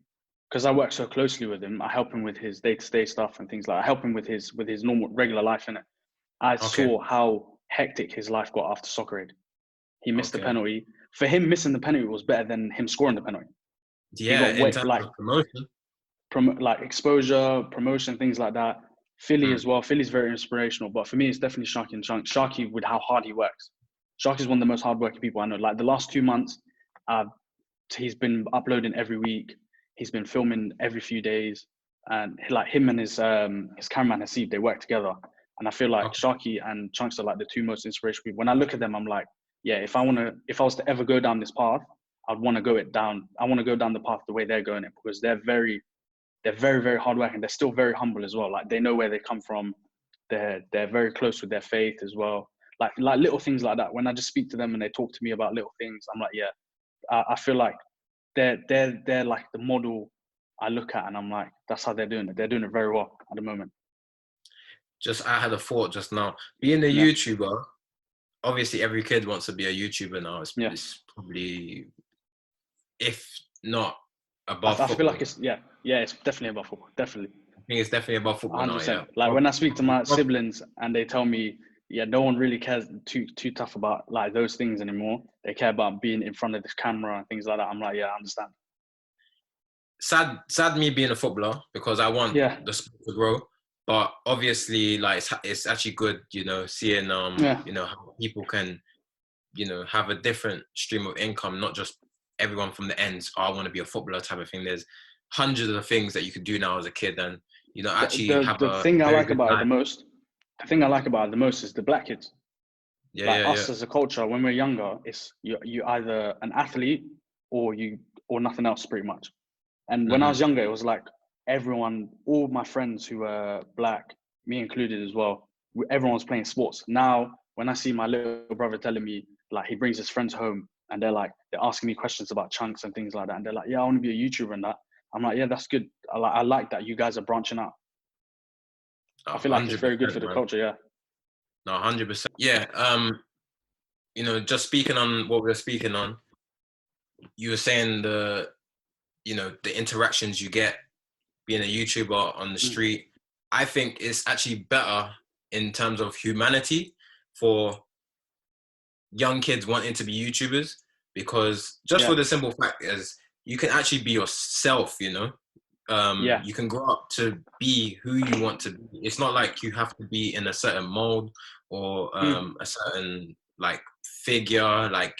Speaker 1: because I work so closely with him, I help him with his day-to-day stuff and things like that. I help him with his normal regular life, innit? I saw how hectic his life got after soccer aid. He missed the penalty. For him, missing the penalty was better than him scoring the penalty.
Speaker 2: Yeah, in terms of promotion.
Speaker 1: Like exposure, promotion, things like that. Philly as well. Philly's very inspirational. But for me, it's definitely Sharky and Chunkz. Sharky, with how hard he works. Sharky's one of the most hardworking people I know. Like the last 2 months, he's been uploading every week. He's been filming every few days. And like him and his cameraman Hasib, they work together. And I feel like Sharky and Chunkz are like the two most inspirational people. When I look at them, I'm like, yeah, if I was to ever go down this path, I'd want to go down. I want to go down the path the way they're going it, because they're very, very hardworking. They're still very humble as well. Like they know where they come from. They're very close with their faith as well. Like little things like that. When I just speak to them and they talk to me about little things, I'm like, yeah, I feel like they're like the model I look at, and I'm like, that's how they're doing it. They're doing it very well at the moment.
Speaker 2: I had a thought just now. Being a YouTuber, obviously every kid wants to be a YouTuber now. It's probably, if not above football.
Speaker 1: I feel like it's definitely above football. Definitely.
Speaker 2: I think it's definitely above football 100%.
Speaker 1: Now. Yeah. Like when I speak to my siblings and they tell me, no one really cares too tough about like those things anymore. They care about being in front of this camera and things like that. I'm like, yeah, I understand.
Speaker 2: Sad me being a footballer, because I want the sport to grow. But obviously, like it's actually good, you know, seeing you know, how people can, you know, have a different stream of income, not just everyone from the ends. I want to be a footballer type of thing. There's hundreds of things that you could do now as a kid, and you know, actually
Speaker 1: the thing I like about it the most. The thing I like about it the most is the black kids. Us as a culture, when we're younger, it's you either an athlete or nothing else, pretty much. And when I was younger, it was like everyone, all my friends who were black, me included as well, everyone was playing sports. Now, when I see my little brother telling me, like, he brings his friends home and they're asking me questions about Chunkz and things like that. And they're like, yeah, I want to be a YouTuber and that. I'm like, yeah, that's good. I like that you guys are branching out. I feel like it's very good for the culture, yeah.
Speaker 2: No, 100%. Yeah, you know, just speaking on what we're speaking on, you were saying you know, the interactions you get being a YouTuber on the street. I think it's actually better in terms of humanity for young kids wanting to be YouTubers, because just for the simple fact is you can actually be yourself, you know. You can grow up to be who you want to be. It's not like you have to be in a certain mold or a certain like figure, like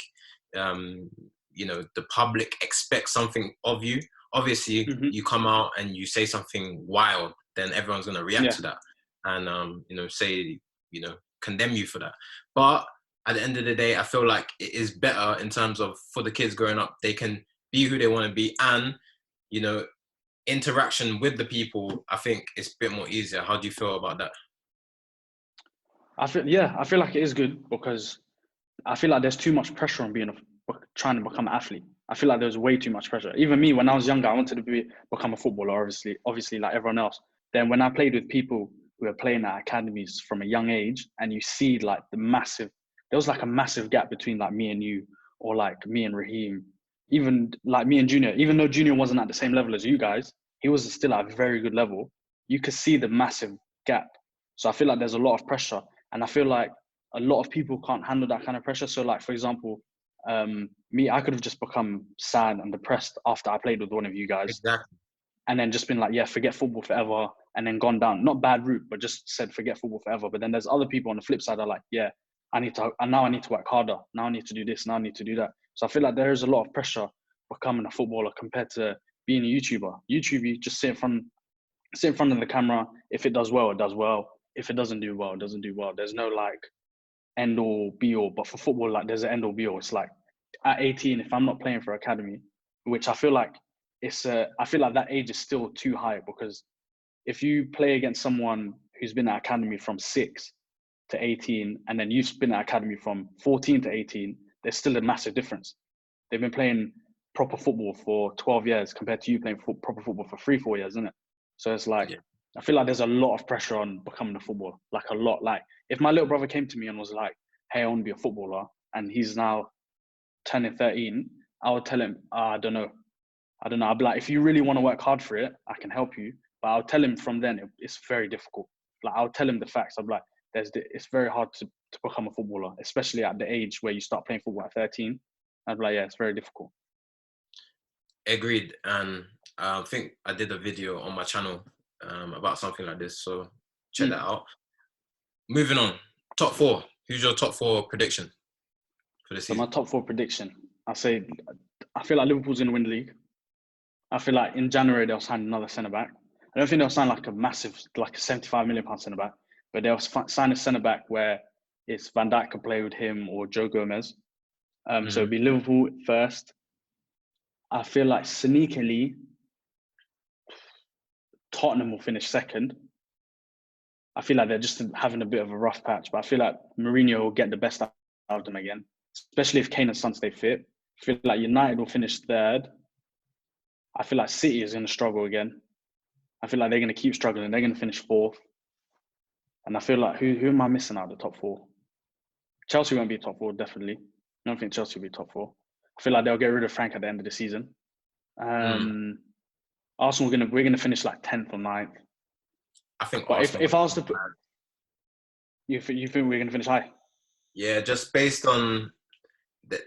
Speaker 2: you know, the public expects something of you. Obviously, you come out and you say something wild, then everyone's gonna react to that and you know, say, you know, condemn you for that. But at the end of the day, I feel like it is better in terms of for the kids growing up, they can be who they want to be, and you know, interaction with the people, I think it's a bit more easier. How do you feel about that?
Speaker 1: I feel like it is good because I feel like there's too much pressure on trying to become an athlete. I feel like there's way too much pressure. Even me, when I was younger, I wanted to become a footballer, obviously like everyone else. Then when I played with people who were playing at academies from a young age, and you see like there was like a massive gap between like me and you, or like me and Raheem, even like me and Junior. Even though Junior wasn't at the same level as you guys, he was still at a very good level. You could see the massive gap. So I feel like there's a lot of pressure, and I feel like a lot of people can't handle that kind of pressure. So like, for example, me, I could have just become sad and depressed after I played with one of you guys,
Speaker 2: Exactly.
Speaker 1: and then just been like, yeah, forget football forever, and then gone down, not bad route, but just said forget football forever. But then there's other people on the flip side that are like, yeah, now I need to work harder. Now I need to do this. Now I need to do that. So I feel like there is a lot of pressure becoming a footballer compared to being a YouTuber. YouTube, you just sit in front of the camera. If it does well, it does well. If it doesn't do well, it doesn't do well. There's no like end all be all. But for football, like there's an end all be all. It's like at 18, if I'm not playing for academy, which I feel like I feel like that age is still too high, because if you play against someone who's been at academy from 6 to 18, and then you've been at academy from 14 to 18, there's still a massive difference. They've been playing proper football for 12 years compared to you playing proper football for 3-4 years, isn't it? So it's like, I feel like there's a lot of pressure on becoming a footballer, like a lot. Like if my little brother came to me and was like, hey, I want to be a footballer, and he's now turning 13, I would tell him, I don't know. I'd be like, if you really want to work hard for it, I can help you. But I'll tell him from then, it's very difficult. Like I'll tell him the facts. I'm like, it's very hard to become a footballer, especially at the age where you start playing football at 13. I'd be like, yeah, it's very difficult.
Speaker 2: Agreed. And I think I did a video on my channel about something like this. So check that out. Moving on. Top 4. Who's your top 4 prediction for the season?
Speaker 1: So my top 4 prediction, I feel like Liverpool's going to win the league. I feel like in January they'll sign another centre-back. I don't think they'll sign like a massive, like a £75 million centre-back, but they'll sign a centre-back where it's Van Dijk could play with him or Joe Gomez. So it'll be Liverpool first. I feel like sneakily Tottenham will finish second. I feel like they're just having a bit of a rough patch, but I feel like Mourinho will get the best out of them again, especially if Kane and Son stay fit. I feel like United will finish third. I feel like City is going to struggle again. I feel like they're going to keep struggling. They're going to finish fourth. And I feel like, who am I missing out of the top 4? Chelsea won't be top 4, definitely. I don't think Chelsea will be top 4. I feel like they'll get rid of Frank at the end of the season. Arsenal, we're going to finish like 10th or 9th.
Speaker 2: I think
Speaker 1: but
Speaker 2: Arsenal,
Speaker 1: if I was to put... You think we're going to finish high?
Speaker 2: Yeah, just based on...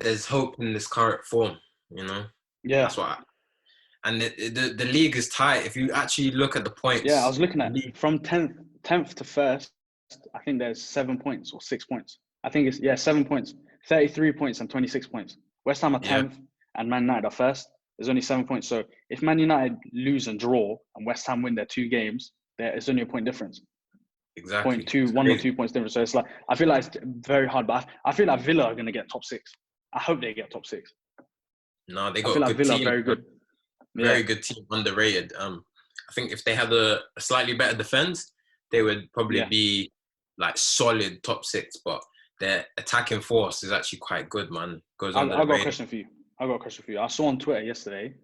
Speaker 2: There's hope in this current form, you know?
Speaker 1: Yeah.
Speaker 2: That's why. And the league is tight. If you actually look at the points...
Speaker 1: Yeah, I was looking at from 10th to 1st, I think there's 7 points or 6 points. I think it's, 7 points. 33 points and 26 points. West Ham are 10th and Man United are 1st. There's only 7 points. So if Man United lose and draw and West Ham win their 2 games, it's only a point difference.
Speaker 2: Exactly.
Speaker 1: 1 or 2 points difference. So it's like, I feel like it's very hard, but I feel like Villa are going to get top 6. I hope they get top 6.
Speaker 2: No, they got
Speaker 1: I feel
Speaker 2: a
Speaker 1: like
Speaker 2: good
Speaker 1: Villa
Speaker 2: team.
Speaker 1: Very good.
Speaker 2: Very good team, underrated. I think if they had a slightly better defense, they would probably be like solid top 6. But their attacking force is actually quite good, man.
Speaker 1: I've got a question for you. I saw on Twitter yesterday,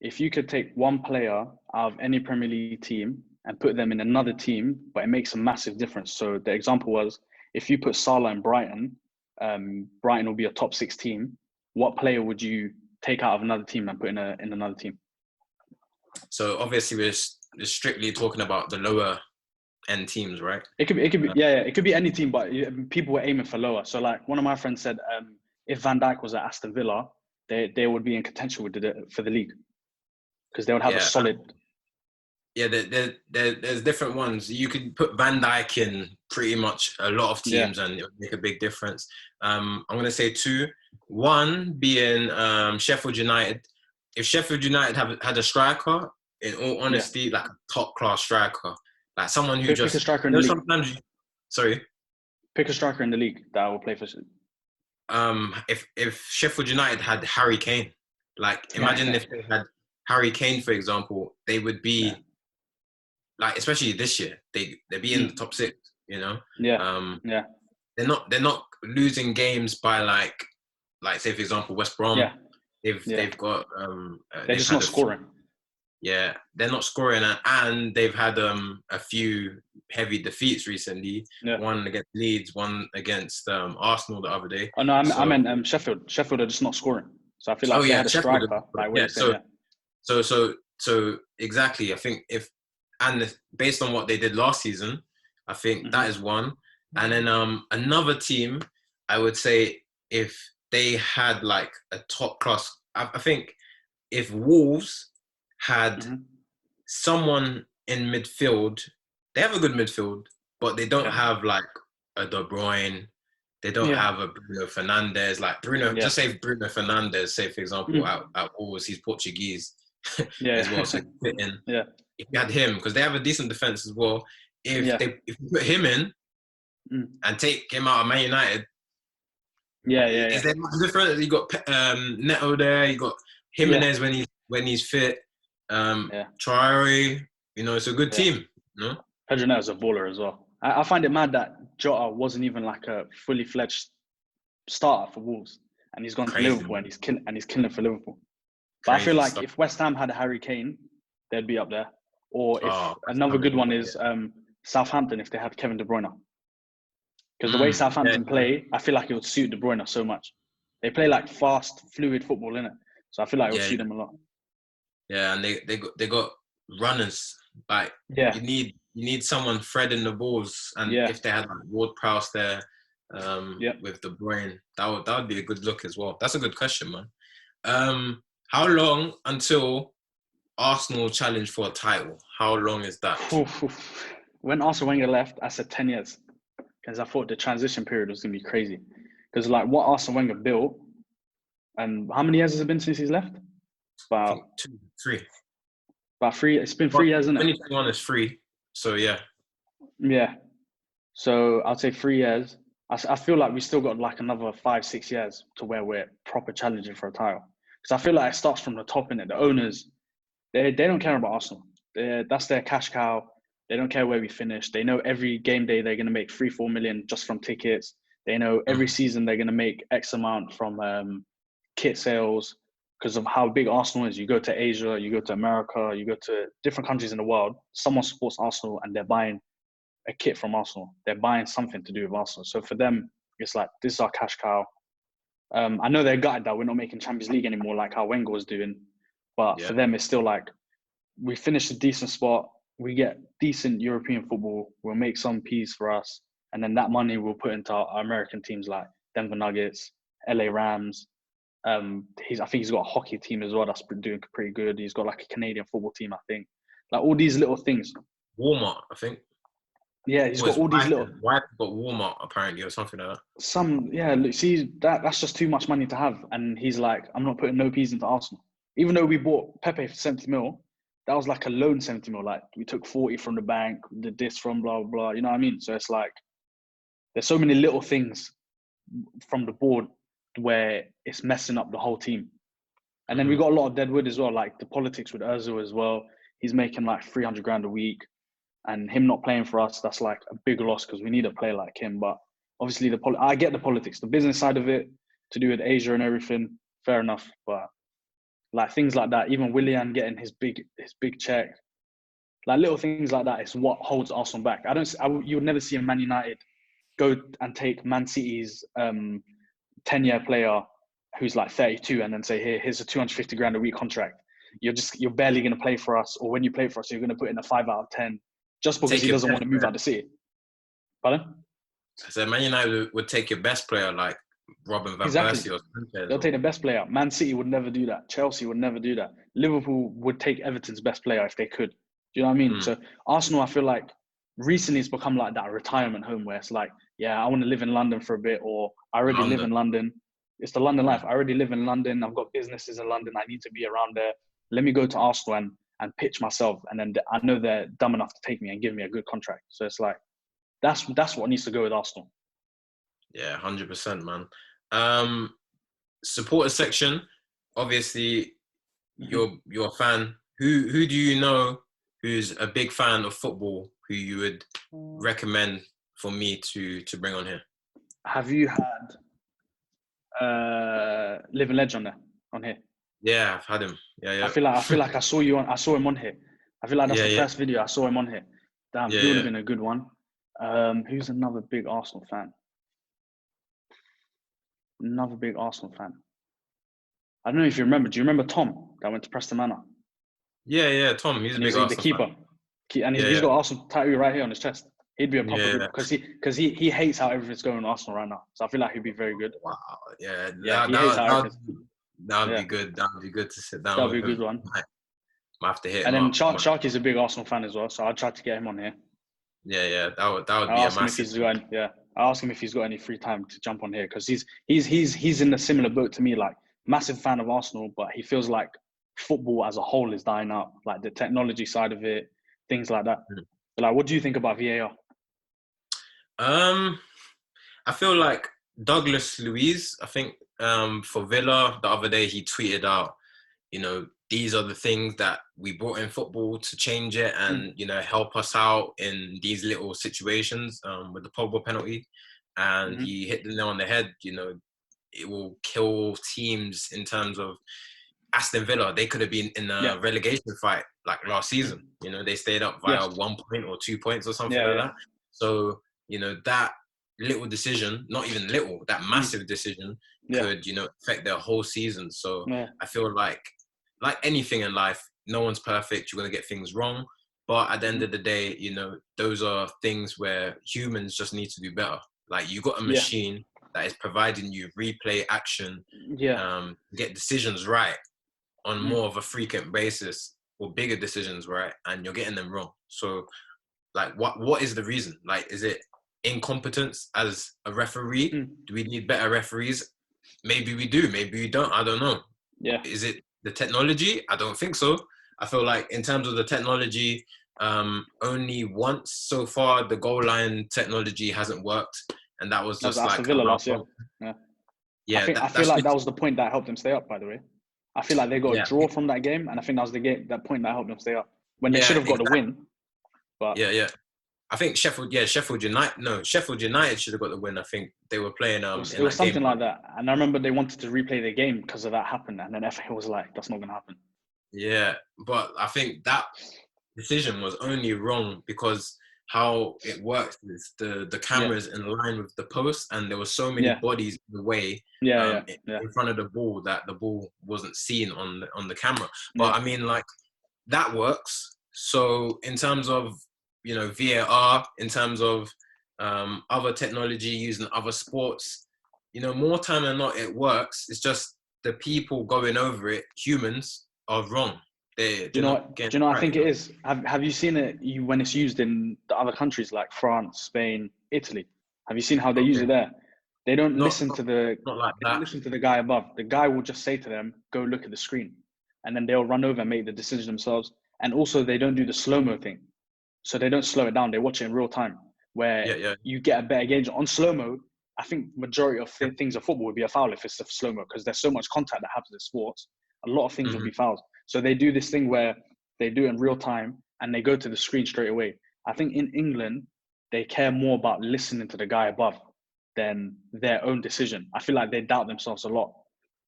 Speaker 1: if you could take one player out of any Premier League team and put them in another team, but it makes a massive difference. So the example was, if you put Salah in Brighton, Brighton will be a top 6 team. What player would you take out of another team and put in another team?
Speaker 2: So obviously we're strictly talking about the lower end teams, right?
Speaker 1: It could be it could be any team, but people were aiming for lower. So like one of my friends said, if Van Dijk was at Aston Villa, they would be in contention for the league, because they would have a solid.
Speaker 2: There's different ones. You could put Van Dijk in pretty much a lot of teams and it would make a big difference. I'm going to say 2. One being Sheffield United. If Sheffield United had a striker, in all honesty, like a top class striker, like someone who
Speaker 1: pick a striker in the league. Pick a striker in the league that will play for.
Speaker 2: If Sheffield United had Harry Kane, like imagine if they had Harry Kane, for example, they would be like, especially this year, they'd be in the top 6. You know,
Speaker 1: Yeah.
Speaker 2: They're not losing games by like say for example West Brom.
Speaker 1: Yeah.
Speaker 2: They've got
Speaker 1: they're just not scoring.
Speaker 2: Yeah, they're not scoring, and they've had a few heavy defeats recently.
Speaker 1: Yeah.
Speaker 2: One against Leeds, one against Arsenal the other day.
Speaker 1: Oh no, I meant Sheffield. Sheffield are just not scoring. So I feel like they had a
Speaker 2: Sheffield,
Speaker 1: striker. Like what you're saying,
Speaker 2: So exactly. I think based on what they did last season, I think that is one. And then another team, I would say, if they had like a top class, I think if Wolves had someone in midfield, they have a good midfield, but they don't have like a De Bruyne. They don't have a Bruno Fernandes. Like just say Bruno Fernandes, say for example, at Wolves, he's Portuguese as well, so fit in.
Speaker 1: Yeah.
Speaker 2: If you had him, because they have a decent defense as well. If you put him in and take him out of Man United, is there much different? You got Neto there. You got Jimenez when he's fit. Traore, it's a good team. No,
Speaker 1: Pedro Neto's a baller as well. I find it mad that Jota wasn't even like a fully fledged starter for Wolves, and he's gone to Liverpool and he's killing for Liverpool. But I feel like if West Ham had Harry Kane, they'd be up there. Or if another good one is Southampton, if they had Kevin De Bruyne. Because the way Southampton play, I feel like it would suit De Bruyne so much. They play like fast, fluid football, innit? So I feel like it would suit them a lot.
Speaker 2: Yeah, and they got runners. Like you need someone threading the balls, and if they had like Ward-Prowse there with De Bruyne, that would be a good look as well. That's a good question, man. How long until Arsenal challenge for a title? How long is that?
Speaker 1: When Arsene Wenger left, I said 10 years. Because I thought the transition period was going to be crazy. Because like what Arsene Wenger built, and how many years has it been since he's left? About
Speaker 2: 2, 3.
Speaker 1: About 3. It's been 3 years, isn't it?
Speaker 2: 2021 is 3. So yeah.
Speaker 1: Yeah. So I'd say 3 years. I feel like we still got like another 5, 6 years to where we're proper challenging for a title. Because I feel like it starts from the top, innit? The owners, they don't care about Arsenal. That's their cash cow. They don't care where we finish. They know every game day they're going to make 3-4 million just from tickets. They know every season they're going to make X amount from kit sales because of how big Arsenal is. You go to Asia, you go to America, you go to different countries in the world. Someone supports Arsenal and they're buying a kit from Arsenal. They're buying something to do with Arsenal. So for them, it's like, this is our cash cow. I know they're gutted that we're not making Champions League anymore like how Wenger was doing. But for them, it's still like, we finish a decent spot. We get decent European football. We'll make some peas for us. And then that money we'll put into our American teams like Denver Nuggets, LA Rams. I think he's got a hockey team as well that's doing pretty good. He's got like a Canadian football team, I think. Like all these little things.
Speaker 2: Walmart, I think.
Speaker 1: Yeah, he's got all these little...
Speaker 2: Why got Walmart apparently or something like that?
Speaker 1: Look, see, that's just too much money to have. And he's like, I'm not putting no peas into Arsenal. Even though we bought Pepe for 70 mil, that was like a loan 70 mil. Like we took 40 from the bank, did this from blah, blah, blah. You know what I mean? So it's like, there's so many little things from the board where it's messing up the whole team. And then we got a lot of deadwood as well, like the politics with Ozil as well. He's making like 300 grand a week and him not playing for us, that's like a big loss because we need a player like him. But obviously I get the politics, the business side of it to do with Asia and everything, fair enough. But like things like that, even Willian getting his big check, like little things like that is what holds Arsenal back. You would never see a Man United go and take Man City's 10-year player who's like 32 and then say, here's a 250 grand a week contract. You're barely going to play for us, or when you play for us, you're going to put in a 5 out of 10 just because he doesn't want to move out of the city. Pardon?
Speaker 2: So Man United would take your best player like Robin Van Persie or Sanchez.
Speaker 1: They'll take the best player. Man City would never do that. Chelsea would never do that. Liverpool would take Everton's best player if they could. Do you know what I mean? So Arsenal, I feel like recently it's become like that retirement home where it's like, yeah, I want to live in London for a bit, or I already live in London. It's the London life. I already live in London. I've got businesses in London. I need to be around there. Let me go to Arsenal and pitch myself. And then I know they're dumb enough to take me and give me a good contract. So it's like, that's what needs to go with Arsenal.
Speaker 2: Yeah, 100%, man. Supporter section, obviously, you're a fan. Who do you know who's a big fan of football who you would recommend for me to bring on here?
Speaker 1: Have you had Living Legend on here?
Speaker 2: Yeah, I've had him. Yeah.
Speaker 1: I feel like I saw him on here. I feel like that's the first video I saw him on here. Damn, he would have been a good one. Who's another big Arsenal fan? Another big Arsenal fan. I don't know if you remember. Do you remember Tom that went to Preston Manor?
Speaker 2: Yeah, Tom. He's a big Arsenal
Speaker 1: the keeper.
Speaker 2: Fan.
Speaker 1: And he's got Arsenal tattoo right here on his chest. He'd be a proper good because he hates how everything's going in Arsenal right now. So I feel like he'd be very good.
Speaker 2: Wow. Yeah. That would be good. That would be good to sit down.
Speaker 1: That would be a good one.
Speaker 2: Might have to hit
Speaker 1: and
Speaker 2: him
Speaker 1: then
Speaker 2: up.
Speaker 1: Sharky's a big Arsenal fan as well, so I'd try to get him on here.
Speaker 2: Yeah. That would be a massive.
Speaker 1: I'll ask him if he's got any free time to jump on here because he's in a similar boat to me. Like massive fan of Arsenal, but he feels like football as a whole is dying out. Like the technology side of it, things like that. But like, what do you think about VAR?
Speaker 2: I feel like Douglas Luiz. I think for Villa the other day he tweeted out, these are the things that we brought in football to change it and, help us out in these little situations with the Pogba penalty. And he hit the nail on the head, it will kill teams in terms of Aston Villa. They could have been in a relegation fight like last season. They stayed up via 1 point or 2 points or something like that. So, that little decision, not even little, that massive decision could, affect their whole season. So I feel like anything in life, no one's perfect. You're going to get things wrong. But at the end of the day, those are things where humans just need to do better. Like you got a machine that is providing you replay action, get decisions right on more of a frequent basis or bigger decisions right, and you're getting them wrong. So like what is the reason? Like, is it incompetence as a referee? Do we need better referees? Maybe we do, maybe we don't. I don't know.
Speaker 1: Yeah.
Speaker 2: Is it the technology? I don't think so. I feel like in terms of the technology, only once so far the goal line technology hasn't worked, and that was just like
Speaker 1: Villa last year.
Speaker 2: Yeah,
Speaker 1: I feel like that was the point that helped them stay up. By the way, I feel like they got a draw from that game, and I think that was that point that helped them stay up when they should have got the win. But
Speaker 2: I think Sheffield United should have got the win. I think they were playing.
Speaker 1: It was something like that, and I remember they wanted to replay the game because of that happened, and then FA was like, "That's not going to happen."
Speaker 2: Yeah, but I think that decision was only wrong because how it works is the cameras in line with the post, and there were so many bodies in the way in front of the ball that the ball wasn't seen on the camera. But I mean, like that works. So in terms of VAR, in terms of other technology used in other sports, more time than not it works. It's just the people going over it, humans, are wrong. Do you know?
Speaker 1: I think it is. Have you seen it when it's used in the other countries like France, Spain, Italy? Have you seen how they use it there? They don't listen to the guy above. The guy will just say to them, "Go look at the screen," and then they'll run over and make the decision themselves. And also, they don't do the slow-mo thing. So they don't slow it down. They watch it in real time where you get a better gauge. On slow-mo, I think majority of things of football would be a foul if it's a slow-mo because there's so much contact that happens in sports. A lot of things will be fouls. So they do this thing where they do it in real time and they go to the screen straight away. I think in England, they care more about listening to the guy above than their own decision. I feel like they doubt themselves a lot.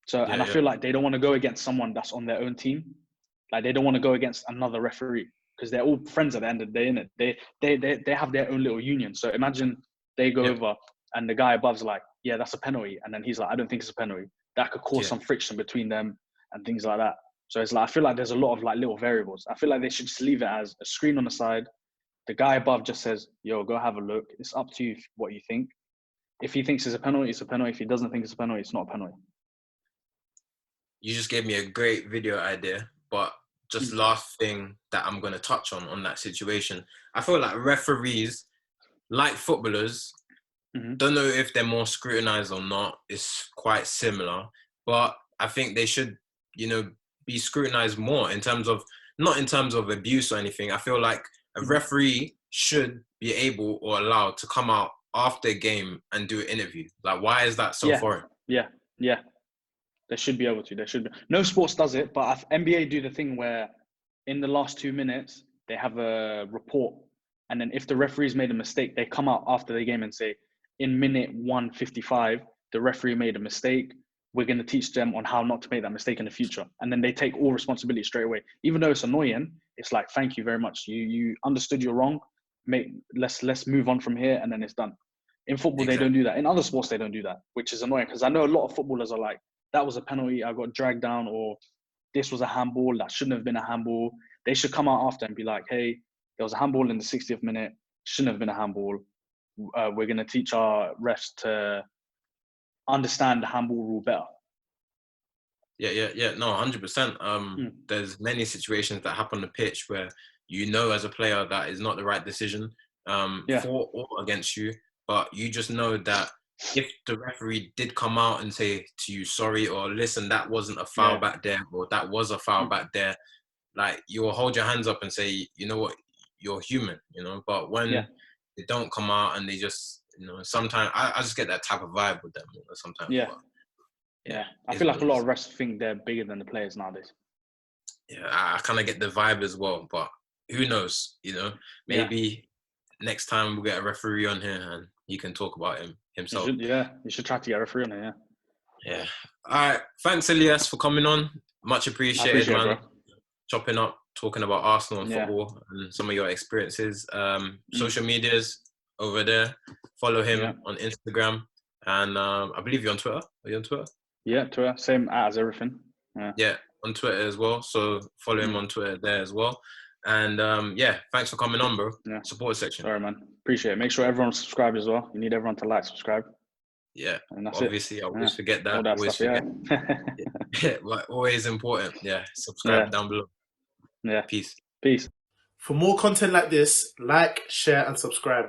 Speaker 1: So, I feel like they don't want to go against someone that's on their own team. Like they don't want to go against another referee. Because they're all friends at the end of the day, innit? They have their own little union. So imagine they go over and the guy above's like, "Yeah, that's a penalty," and then he's like, "I don't think it's a penalty." That could cause some friction between them and things like that. So it's like I feel like there's a lot of like little variables. I feel like they should just leave it as a screen on the side. The guy above just says, "Yo, go have a look." It's up to you what you think. If he thinks it's a penalty, it's a penalty. If he doesn't think it's a penalty, it's not a penalty.
Speaker 2: You just gave me a great video idea, but just last thing that I'm going to touch on that situation. I feel like referees, like footballers, don't know if they're more scrutinized or not. It's quite similar. But I think they should, be scrutinized more in terms of, not in terms of abuse or anything. I feel like a referee should be able or allowed to come out after a game and do an interview. Like, why is that so foreign?
Speaker 1: Yeah. They should be able to. They should be. No sports does it, but NBA do the thing where in the last 2 minutes, they have a report. And then if the referee's made a mistake, they come out after the game and say, in minute 155, the referee made a mistake. We're going to teach them on how not to make that mistake in the future. And then they take all responsibility straight away. Even though it's annoying, it's like, thank you very much. You understood you're wrong. Let's move on from here, and then it's done. In football, They don't do that. In other sports, they don't do that, which is annoying because I know a lot of footballers are like, that was a penalty, I got dragged down, or this was a handball, that shouldn't have been a handball. They should come out after and be like, hey, there was a handball in the 60th minute, shouldn't have been a handball. We're going to teach our refs to understand the handball rule better.
Speaker 2: Yeah. No, 100%. There's many situations that happen on the pitch where you know as a player that is not the right decision for or against you, but you just know that if the referee did come out and say to you, sorry, or listen, that wasn't a foul back there, or that was a foul back there, like you'll hold your hands up and say, you know what, you're human, you know. But when they don't come out and they just, you know, sometimes I just get that type of vibe with them, you know, sometimes.
Speaker 1: But, I feel like a lot of refs think they're bigger than the players nowadays.
Speaker 2: Yeah, I kind of get the vibe as well, but who knows, you know, maybe next time we'll get a referee on here and he can talk about himself.
Speaker 1: You should try to get a referee on here,
Speaker 2: Yeah. All right. Thanks, Ilyas, for coming on. Much appreciated, man.
Speaker 1: Bro.
Speaker 2: Chopping up, talking about Arsenal and football and some of your experiences. Social medias over there. Follow him on Instagram. And I believe you're on Twitter. Are you on Twitter?
Speaker 1: Yeah, Twitter. Same as everything.
Speaker 2: Yeah, on Twitter as well. So follow him on Twitter there as well. And thanks for coming on, bro. Yeah. Support section.
Speaker 1: All right, man. Appreciate it. Make sure everyone subscribe as well. You need everyone to like, subscribe.
Speaker 2: Yeah. And that's obviously, I always forget that. Always
Speaker 1: stuff,
Speaker 2: forget. But always important. Yeah. Subscribe down below.
Speaker 1: Yeah.
Speaker 2: Peace.
Speaker 1: Peace.
Speaker 3: For more content like this, like, share, and subscribe.